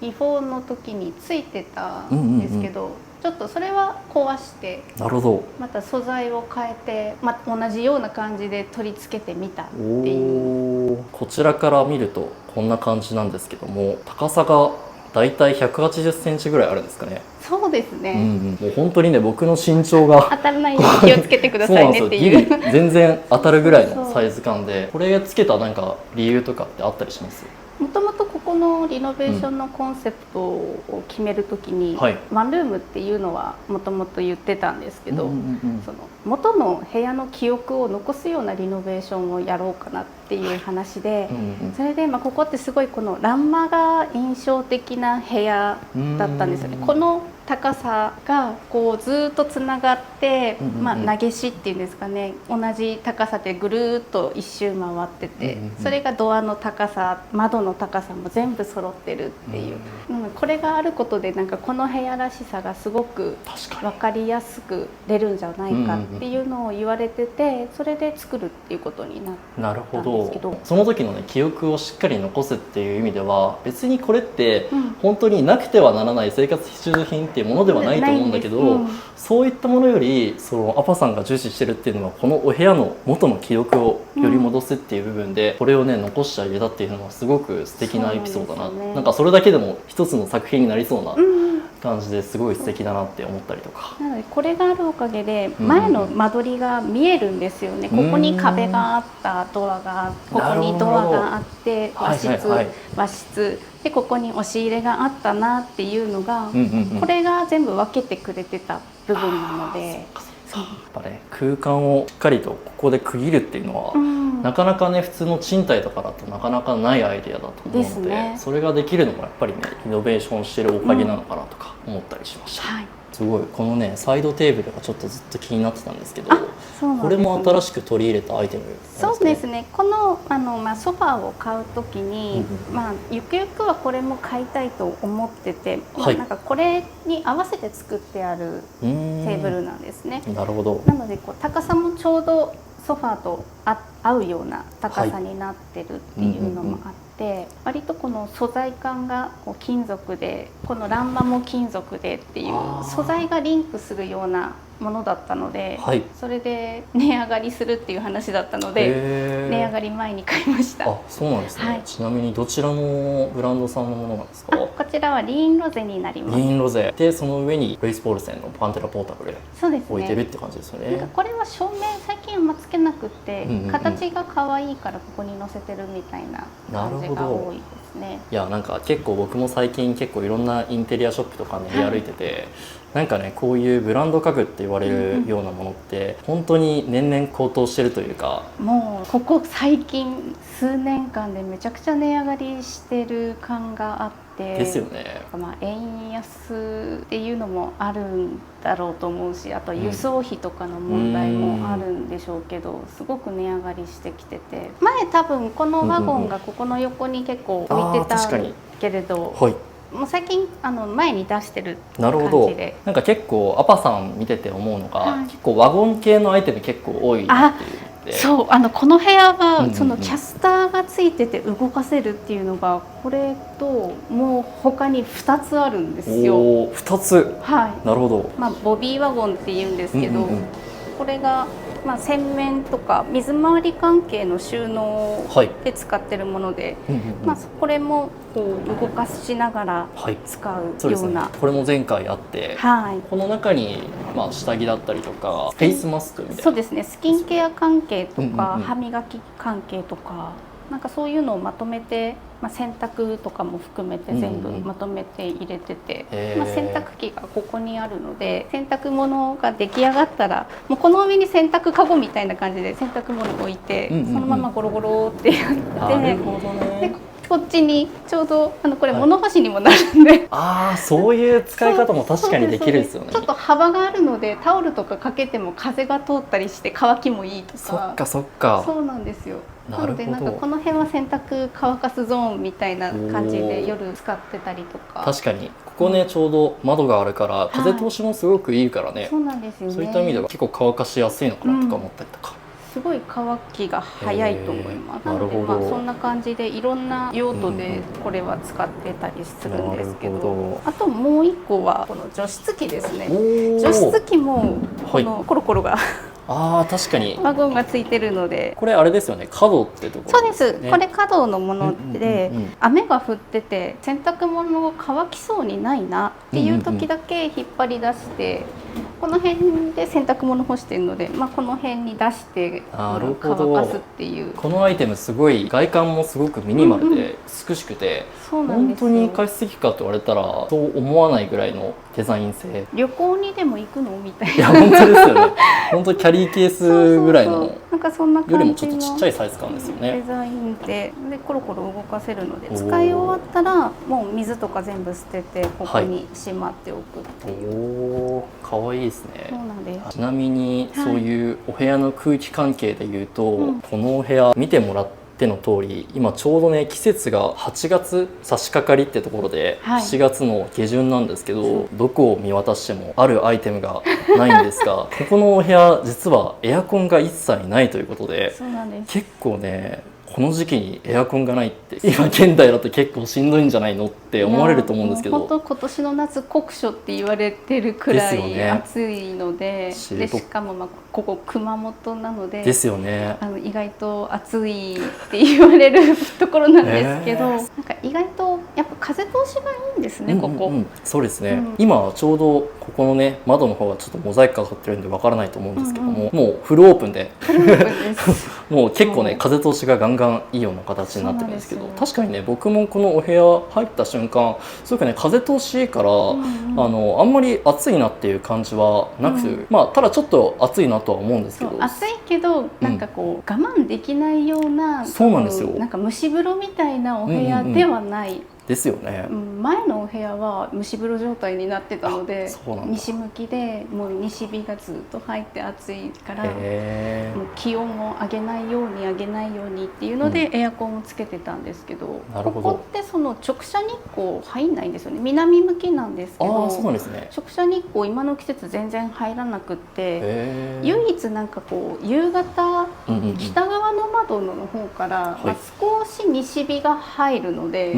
ビフォーの時についてたんですけど、ちょっとそれは壊してなるほどまた素材を変えて、同じような感じで取り付けてみたっていう。こちらから見るとこんな感じなんですけども高さがだいたい180センチぐらいあるんですかね。そうですね、もう本当にね僕の身長が当たらないように気をつけてくださいねっていうそうなんですよギリ全然当たるぐらいのサイズ感でこれつけたなんか理由とかってあったりします？もともとここのリノベーションのコンセプトを決めるときに、はい、ワンルームっていうのはもともと言ってたんですけど、その元の部屋の記憶を残すようなリノベーションをやろうかなっていう話で、それでここってすごいこの欄間が印象的な部屋だったんですよね。この高さがこうずっとつながって、投げしっていうんですかね、同じ高さでぐるっと一周回ってて、それがドアの高さ窓の高さも全部揃ってるっていう、これがあることでなんかこの部屋らしさがすごく分かりやすく出るんじゃないかっていうのを言われてて、それで作るっていうことになったんですけど、その時のね記憶をしっかり残すっていう意味では別にこれって本当になくてはならない生活必需品っていうものではないと思うんだけど、そういったものよりそのアパさんが重視してるっていうのはこのお部屋の元の記憶をより戻すっていう部分でこれをね残してあげたっていうのはすごく素敵なエピソードだな、なんかそれだけでも一つの作品になりそうな感じですごい素敵だなって思ったりとか。なのでこれがあるおかげで前の間取りが見えるんですよね。ここに壁があったドアがここにドアがあって和室でここに押し入れがあったなっていうのが、これが全部分けてくれてた部分なので、やっぱね空間をしっかりとここで区切るっていうのは、なかなかね普通の賃貸とかだとなかなかないアイデアだと思うので、それができるのもやっぱりねリノベーションしてるおかげなのかなとか思ったりしました。すごいこのねサイドテーブルがちょっとずっと気になってたんですけど、これも新しく取り入れたアイテムなんですかね。そうですね。このソファーを買うときに、ゆくゆくはこれも買いたいと思ってて、なんかこれに合わせて作ってあるテーブルなんですね。なるほど。なのでこう高さもちょうどソファーと合うような高さになってるっていうのもあって、割とこの素材感がこう金属で、この欄間も金属でっていう素材がリンクするようなものだったので、それで値上がりするっていう話だったので値上がり前に買いました。あ、そうなんですね。ちなみにどちらのブランドさんのものなんですか？こちらはリーンロゼになります。リーンロゼで、その上にルイス・ポールセンのパンテラポータブル置いてるって感じですよね。なんかこれは照明最近あんまつけなくて、形が可愛いからここに載せてるみたいな感じが多いですね。いや、なんか結構僕も最近結構いろんなインテリアショップとか練り歩いてて、なんかねこういうブランド家具って言われるようなものって本当に年々高騰してるというか、もうここ最近数年間でめちゃくちゃ値上がりしてる感があってですよね。円安っていうのもあるんだろうと思うし、あと輸送費とかの問題もあるんでしょうけど、すごく値上がりしてきてて、前多分このワゴンがここの横に結構置いてたけれど、もう最近前に出してる感じで。なるほど。なんか結構アパさん見てて思うのが、結構ワゴン系のアイテム結構多いなっていう。そう、この部屋はそのキャスターがついてて動かせるっていうのがこれともう他に2つあるんですよ。2つ。はい。なるほど。ボビーワゴンっていうんですけど、これが洗面とか水回り関係の収納で使ってるもので、これもこう動かしながら使うような、これも前回あって、この中に下着だったりとかフェイスマスクみたいな、そうですね、スキンケア関係とか歯磨き関係とか、なんかそういうのをまとめて、洗濯とかも含めて全部まとめて入れてて、洗濯機がここにあるので、洗濯物が出来上がったらもうこの上に洗濯かごみたいな感じで洗濯物を置いて、そのままゴロゴロってやって、でこっちにちょうどこれ物干しにもなるんで、ああ、そういう使い方も確かにできるですよね。ちょっと幅があるのでタオルとかかけても風が通ったりして乾きもいいとか。そっかそっか。そうなんですよ。なるほど。なのでなんかこの辺は洗濯乾かすゾーンみたいな感じで夜使ってたりとか。確かにここね、ちょうど窓があるから風通しもすごくいいからね、そうなんですよね。そういった意味では結構乾かしやすいのかなとか思ったりとか、すごい乾きが早いと思います。なのでなるほど。そんな感じでいろんな用途でこれは使ってたりするんですけど、あともう一個はこの除湿機ですね。除湿機もこのコロコロが、ああ、確かにワゴンがついてるので、これあれですよね、角ってところですね。そうです。これ角のもので、雨が降ってて洗濯物が乾きそうにないなっていう時だけ引っ張り出して、この辺で洗濯物干してるので、この辺に出して乾かすっていう。このアイテムすごい外観もすごくミニマルで美しくて、本当に加湿器かと言われたらそう思わないぐらいのデザイン性。旅行にでも行くのみたいな。いや本当ですよね。本当キャリーケースぐらいのなんかそんな感じよりもちょっとちっちゃいサイズ感ですよね。デザインでコロコロ動かせるので、使い終わったらもう水とか全部捨ててここにしまっておくっていう。おお、可愛いですね。そうなんです。ちなみにそういうお部屋の空気関係でいうと、このお部屋見てもらっての通り、今ちょうどね季節が8月差し掛かりってところで、7月の下旬なんですけど、どこを見渡してもあるアイテムがないんですがここのお部屋実はエアコンが一切ないということで、そうなんです。結構ねこの時期にエアコンがないって今現代だと結構しんどいんじゃないのって思われると思うんですけど、本当今年の夏酷暑って言われてるくらい暑いので、でしかもここ熊本なのでですよね、意外と暑いって言われるところなんですけど、なんか意外とやっぱ風通しがいいんですね、ここ。そうですね、今ちょうどここのね窓の方がちょっとモザイクかかってるんでわからないと思うんですけども、もうフルオープンでもう結構ね風通しがガンガンいいような形になってるんですけど、確かにね僕もこのお部屋入った瞬間すごくね風通しいいから、あんまり暑いなっていう感じはなく、ただちょっと暑いなとは思うんですけど、暑いけどなんかこう我慢できないような、そうなんですよ、なんか蒸し風呂みたいなお部屋ではない。ですよね。前のお部屋は蒸し風呂状態になってたので、西向きでもう西日がずっと入って暑いからもう気温を上げないようにっていうのでエアコンをつけてたんですけど、ここってその直射日光入んないんですよね。南向きなんですけど、直射日光今の季節全然入らなくって、唯一なんかこう夕方北側の窓の方から少し西日が入るので、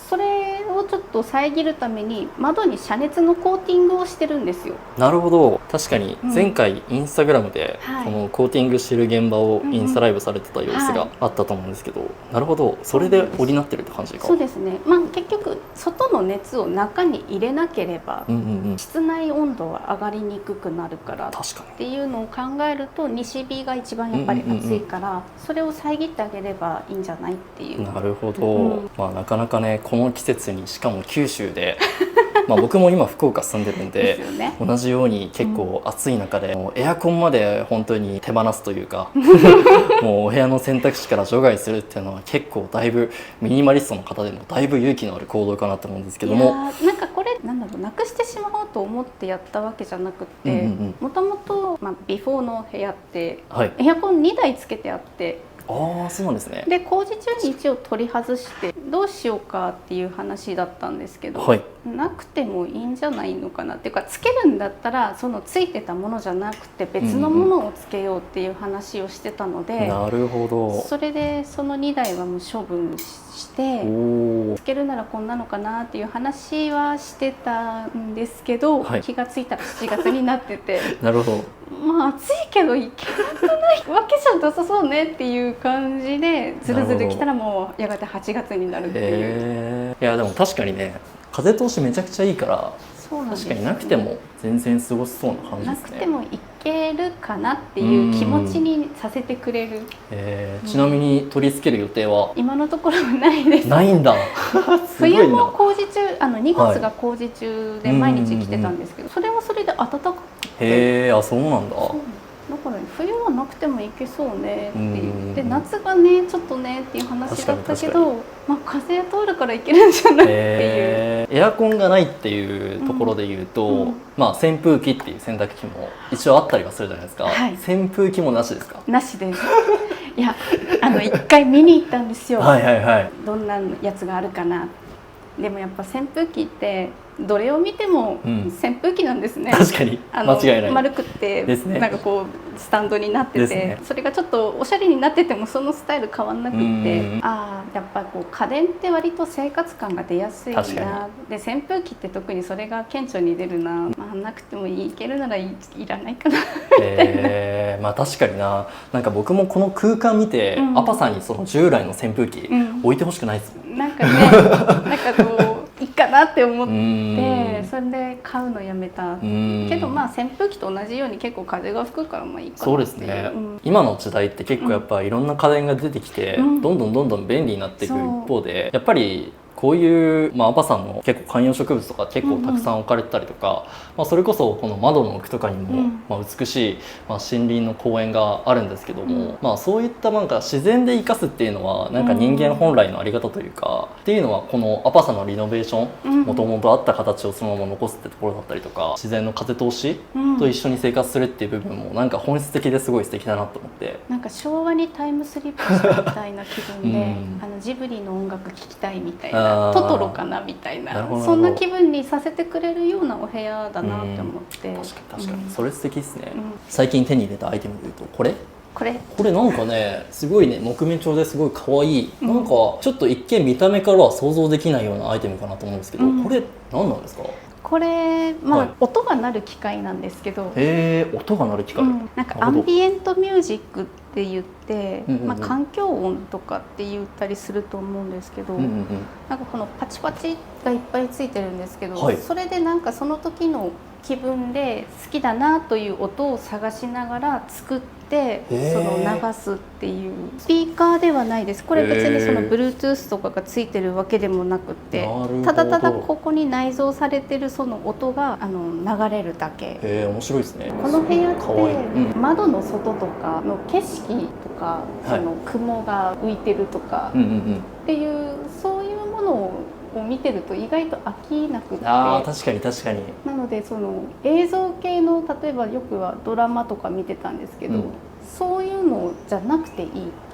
それをちょっと遮るために窓に遮熱のコーティングをしてるんですよ。なるほど、確かに前回インスタグラムでこのコーティングしてる現場をインスタライブされてた様子があったと思うんですけど、なるほど、それで補ってるって感じか。そうですね、結局外の熱を中に入れなければ室内温度は上がりにくくなるからっていうのを考えると、西日が一番やっぱり暑いからそれを遮ってあげればいいんじゃないっていう。なるほど、なかなかねこの季節にしかも九州で僕も今福岡住んでるんで同じように結構暑い中で、もうエアコンまで本当に手放すというかもうお部屋の選択肢から除外するっていうのは結構だいぶミニマリストの方でもだいぶ勇気のある行動かなと思うんですけども、なんかこれなんだろう、なくしてしまおうと思ってやったわけじゃなくて、もともとビフォーの部屋ってエアコン2台つけてあって、そうなんですね。で工事中に一応取り外してどうしようかっていう話だったんですけど、なくてもいいんじゃないのかなっていうか、つけるんだったらそのついてたものじゃなくて別のものをつけようっていう話をしてたので、なるほど、それでその2台はもう処分してつけるならこんなのかなっていう話はしてたんですけど、気がついたら7月になっててなるほど、暑いけどいけなくないわけじゃなさそうねっていう感じでずるずる来たらもうやがて8月になるっていう。いやでも確かにね風通しめちゃくちゃいいから、確かになくても全然過ごせそうな感じですね。なくてもいけるかなっていう気持ちにさせてくれる。ちなみに取り付ける予定は今のところないです。ないんだ冬も工事中、2月が工事中で毎日来てたんですけど、それはそれで暖かくて、そうなんだ。だから冬はなくてもいけそうねっていう、でうん夏がねちょっとねっていう話だったけ確かど、まあ、風通るからいけるんじゃないっていう、エアコンがないっていうところで言うと、うんまあ扇風機っていう選択肢も一応あったりはするじゃないですか、はい扇風機もなしですか？なしですいや一回見に行ったんですよ、はいはいはい。どんなやつがあるかな。でもやっぱ扇風機ってどれを見てもうん扇風機なんですね、確かに間違いない丸くってですねなんかこうスタンドになってて、ですねそれがちょっとおしゃれになっててもそのスタイル変わんなくって、うんああやっぱこう家電って割と生活感が出やすいな。確かで扇風機って特にそれが顕著に出るな、まあ、なくてもいけるならいらないかなまあ確かにな。なんか僕もこの空間見て、うんアパさんにその従来の扇風機うん置いてほしくないですもん。なんかねなんかこういいかなって思っうてんそれで買うのやめたうんけど、まあ扇風機と同じように結構風が吹くからまあいいかなっていう。そうですね、うん今の時代って結構やっぱいろんな家電が出てきて、うんどんどん便利になっていく一方で、やっぱりこういう、まあ、アパさんの結構観葉植物とか結構たくさん置かれてたりとか、まあ、それこそこの窓の奥とかにも、うんまあ、美しい、まあ、森林の公園があるんですけども、うんまあ、そういったなんか自然で生かすっていうのはなんか人間本来のあり方というか、っていうのはこのアパさんのリノベーションもともとあった形をそのまま残すってところだったりとか、自然の風通しうんと一緒に生活するっていう部分もなんか本質的ですごい素敵だなと思って。なんか昭和にタイムスリップしたみたいな気分で、うんジブリの音楽聴きたいみたいあな、ートトロかなみたいな、なるほどそんな気分にさせてくれるようなお部屋だなって思って、確かに、うんそれ素敵ですね、うん最近手に入れたアイテムでいうとこれこれなんかねすごいね木目調ですごい可愛い、うんなんかちょっと一見見た目からは想像できないようなアイテムかなと思うんですけど、うんこれ何なんですか？これまあ、はい音が鳴る機械なんですけど、へえ、音が鳴る機械、うんなんかアなるほどンビエントミュージックって言って、うんうんうんまあ、環境音とかって言ったりすると思うんですけど、うんうんうん、なんかこのパチパチがいっぱいついてるんですけど、はいそれでなんかその時の気分で好きだなという音を探しながら作ってへーその流すっていうスピーカーではないです。これ別にそのへー Bluetooth とかがついてるわけでもなくってなるほどただただここに内蔵されてるその音が流れるだけ。へえ、面白いですね。この部屋ってかわいい、うん窓の外とかの景色とか、はいその雲が浮いてるとかうんうんうん、っていうそういうものを見てると意外と飽きなくって、あー確かに確かに、なのでその映像系の例えばよくはドラマとか見てたんですけど、うんそういうのじゃなくていいっ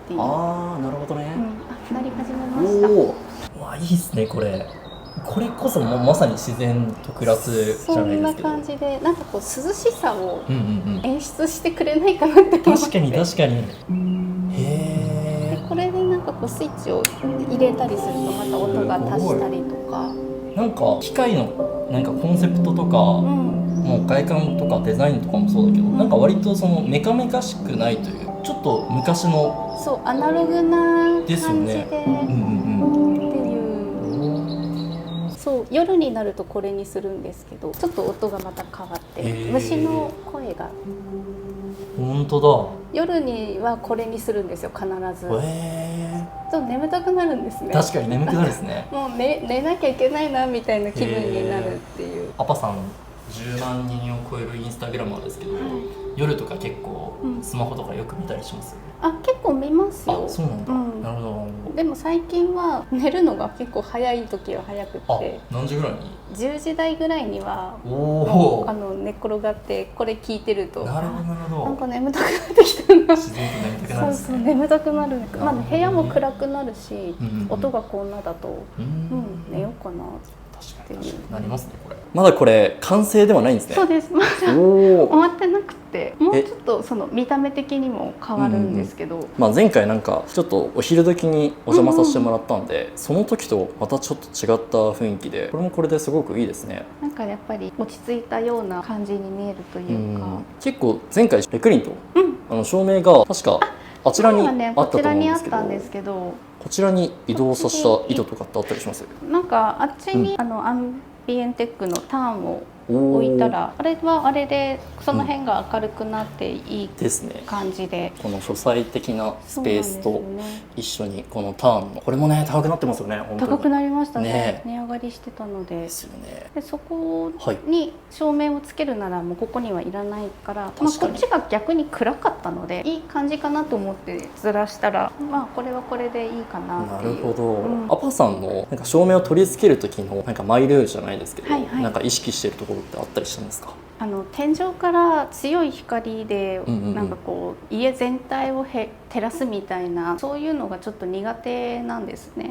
ていう。ああなるほどね、なり始めました。おお、わあいいですねこれ。これこそもうまさに自然と暮らすじそんなゃないですけど。感じでなんかこう涼しさをうんうんうん。演出してくれないかなって思って。確かに確かに。へでえ。これでなんかこうスイッチを入れたりするとまた音が足したりとか、なんか機械のなんかコンセプトとか、もう外観とかデザインとかもそうだけど、なんか割とそのメカメカしくないというちょっと昔のそうアナログな感じでですよねってうんいう。そう夜になるとこれにするんですけどちょっと音がまた変わってへー虫の声が本当夜にはこれにするんですよ必ず。だ。へえ。ちょっと眠たくなるんですね。確かに眠くなるですね。もう寝なきゃいけないなみたいな気分になるっていう。アパさん10万人を超えるインスタグラマーですけど、夜とか結構スマホとかよく見たりします？あ結構見ますよ。あ、そうなんだ。うんなるほど。でも最近は寝るのが結構早い時は早くあって、何時ぐらいに？ 10時台ぐらいにはおもうお。寝っ転がってこれ聞いてるとなるほどなるほど。なんか眠たくなってきたな。自然と眠たくなそうるんですね。そう眠たくなる。まあなるほどね部屋も暗くなるし、うんうんうん音がこんなだと、寝ようかな。確かになりますねこれ。まだこれ完成ではないんですね。そうです。まだおお。終わってなくて、もうちょっとその見た目的にも変わるんですけど、まあ前回なんかちょっとお昼時にお邪魔させてもらったんで、その時とまたちょっと違った雰囲気で、これもこれですごくいいですね。なんかやっぱり落ち着いたような感じに見えるというか、結構前回レクリンと、うん照明が確かあちらにあね、ったとこちらにあっ思うんですけど、たんですけど、こちらに移動させた意図とかってあったりします？なんかあっちに、アンビエンテックのターンを置いたら、あれはあれでその辺が明るくなっていいですね。感じで、この書斎的なスペースとそうなんですよね。一緒にこのターンのこれもね高くなってますよね。本当に高くなりましたね。ね値上がりしてたのでですよね。でそこはいに照明をつけるならもうここにはいらないから、まあ、確かにこっちが逆に暗かったのでいい感じかなと思ってずらしたら、まあこれはこれでいいかななっていう。るほど、うんアパさんのなんか照明を取り付ける時のなんかマイルールじゃないですけど、はいはいなんか意識してるところってあったりしたんですか？天井から強い光でうんうんうんなんかこう家全体を照らすみたいな、そういうのがちょっと苦手なんですね。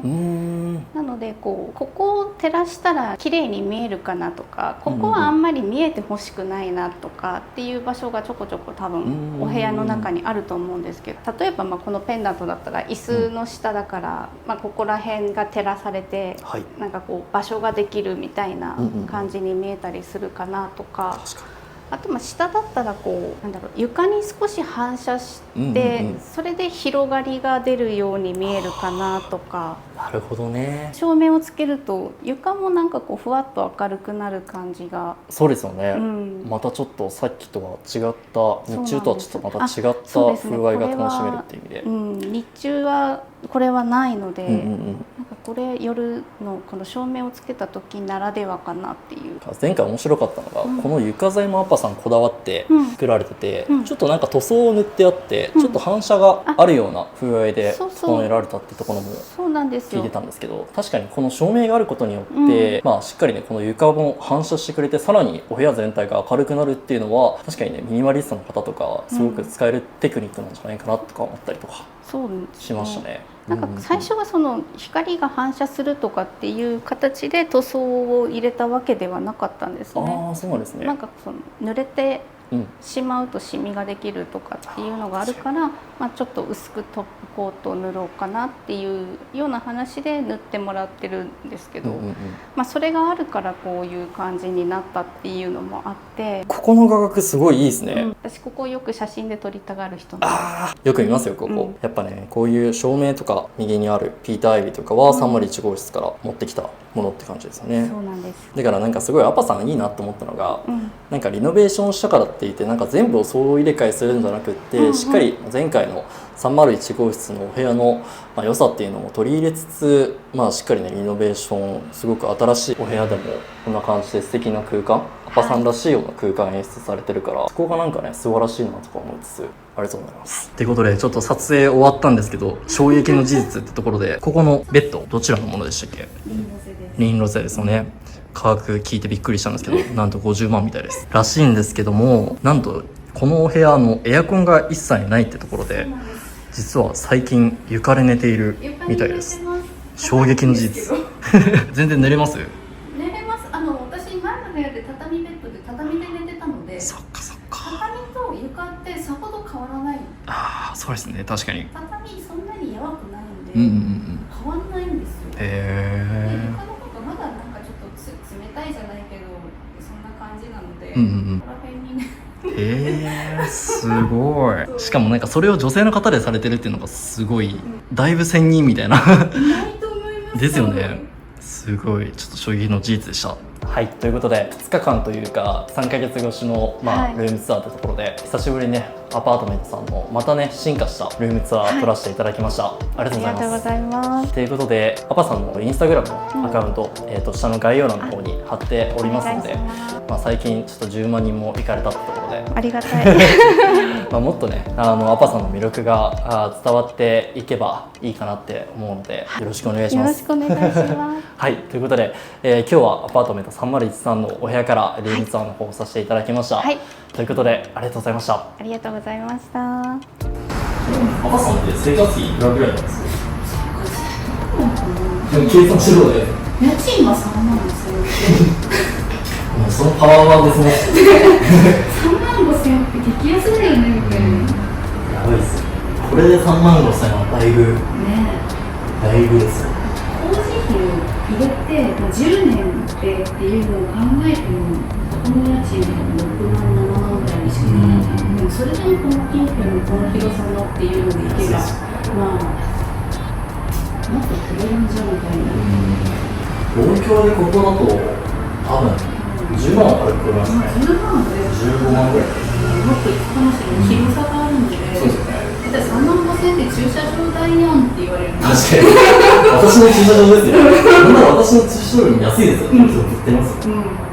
なのでここを照らしたら綺麗に見えるかなとか、ここはあんまり見えてほしくないなとかっていう場所がちょこちょこ多分お部屋の中にあると思うんですけど、例えばまあこのペンダントだったら椅子の下だから、まあここら辺が照らされて、はい、なんかこう場所ができるみたいな感じに見えたりするかなとか。確かに。あとまあ下だったらこうなんだろう、床に少し反射してそれで広がりが出るように見えるかなとか。なるほどね。照明をつけると床もなんかこうふわっと明るくなる感じが。そうですよね、うんまたちょっとさっきとは違った日中とはちょっとまた違ったそうですね風合いが楽しめるっていう意味で、うん、日中はこれはないので、うんうんうん、なんかこれ夜のこの照明をつけた時ならではかなっていう。前回面白かったのが、この床材もアッパさんこだわって作られてて、ちょっとなんか塗装を塗ってあって、ちょっと反射があるような風合いで整えられたってところもそうなんですよ。聞いてたんですけど、確かにこの照明があることによって、まあしっかりねこの床も反射してくれて、さらにお部屋全体が明るくなるっていうのは確かにねミニマリストの方とかすごく使えるテクニックなんじゃないかなとか思ったりとかそうですね、しましたね。なんか最初はその光が反射するとかっていう形で塗装を入れたわけではなかったんですね。ああ、そうなんですね。なんかその濡れてしまうとシミができるとかっていうのがあるから、まあ、ちょっと薄くトップコートを塗ろうかなっていうような話で塗ってもらってるんですけど、まあそれがあるからこういう感じになったっていうのもあって。ここの画角すごいいいですね、私ここよく写真で撮りたがる人なんです。よく見ますよここ、やっぱねこういう照明とか右にあるピーターアイビーとかは301号室から持ってきたものって感じですよね。そうなんです。だからなんかすごいアパさんいいなと思ったのが、なんかリノベーションしたからって言ってなんか全部を総入れ替えするんじゃなくって、しっかり前回の301号室のお部屋の良さっていうのも取り入れつつ、まあしっかりねリノベーションすごく新しいお部屋でもこんな感じで素敵な空間、アパさんらしいような空間演出されてるから、そこがなんかね素晴らしいなとか思いつつ、ありがとうございます。ということでちょっと撮影終わったんですけど、衝撃の事実ってところで、ここのベッドどちらのものでしたっけ？リンロゼですよね。価格聞いてびっくりしたんですけど、なんと50万みたいですらしいんですけども、なんとこのお部屋のエアコンが一切ないってところで、実は最近床で寝ているみたいです。衝撃の事実全然寝れます？寝れます。私前の部屋で畳ベッドで畳で寝てたので、そっかそっか。畳と床ってさほど変わらない。ああ、そうですね、確かに。畳そんなに弱くないんで、変わんないんですよ。へえ。床のことまだなんかちょっと冷たいじゃないけど、そんな感じなので、ここら辺にね。すごい。しかもなんかそれを女性の方でされてるっていうのがすごい、だいぶ仙人みたいなないと思います。ですよね。すごいちょっと衝撃の事実でした。はい、ということで2日間というか3ヶ月越しの、ルームツアーというところで、久しぶりにねアパートメントさんのまたね進化したルームツアー撮らせていただきました、ありがとうございます。ありがとうございます。ということでアパさんのインスタグラムのアカウント、下の概要欄の方に貼っておりますので、最近ちょっと10万人も行かれたってところでありがたいもっとねアパさんの魅力が伝わっていけばいいかなって思うので、よろしくお願いします。よろしくお願いしますはい、ということで、今日はアパートメント301のお部屋からルームツアーの方をさせていただきました、ということでありがとうございました。ありがとうございました。アパさんって生活費いくらぐらいなんですか？計算しろで家賃は3万ですよもうそのパワーワンですね3万5千円って激安だよねみたいな。やばいっすよ。これで3万5千円はだいぶだいぶですよ。工事費を入れて10年でっていうのを考えても、この家賃が6万7万ぐらいにしかならない。でもそれでもこの近辺のこの広さのっていうのでいけば、まあもっとくれるんじゃみたいな。東京でここだと多分10万は軽く超えましたね。10万で15万ぐらい。もっといくかもしれない。広さがあるんで。そうですね。だって3万5000円って駐車場代やんって言われるの。確かに。私の駐車場ですよ。なんなら私の駐車場より安いですよ。今日売ってますよ。うん。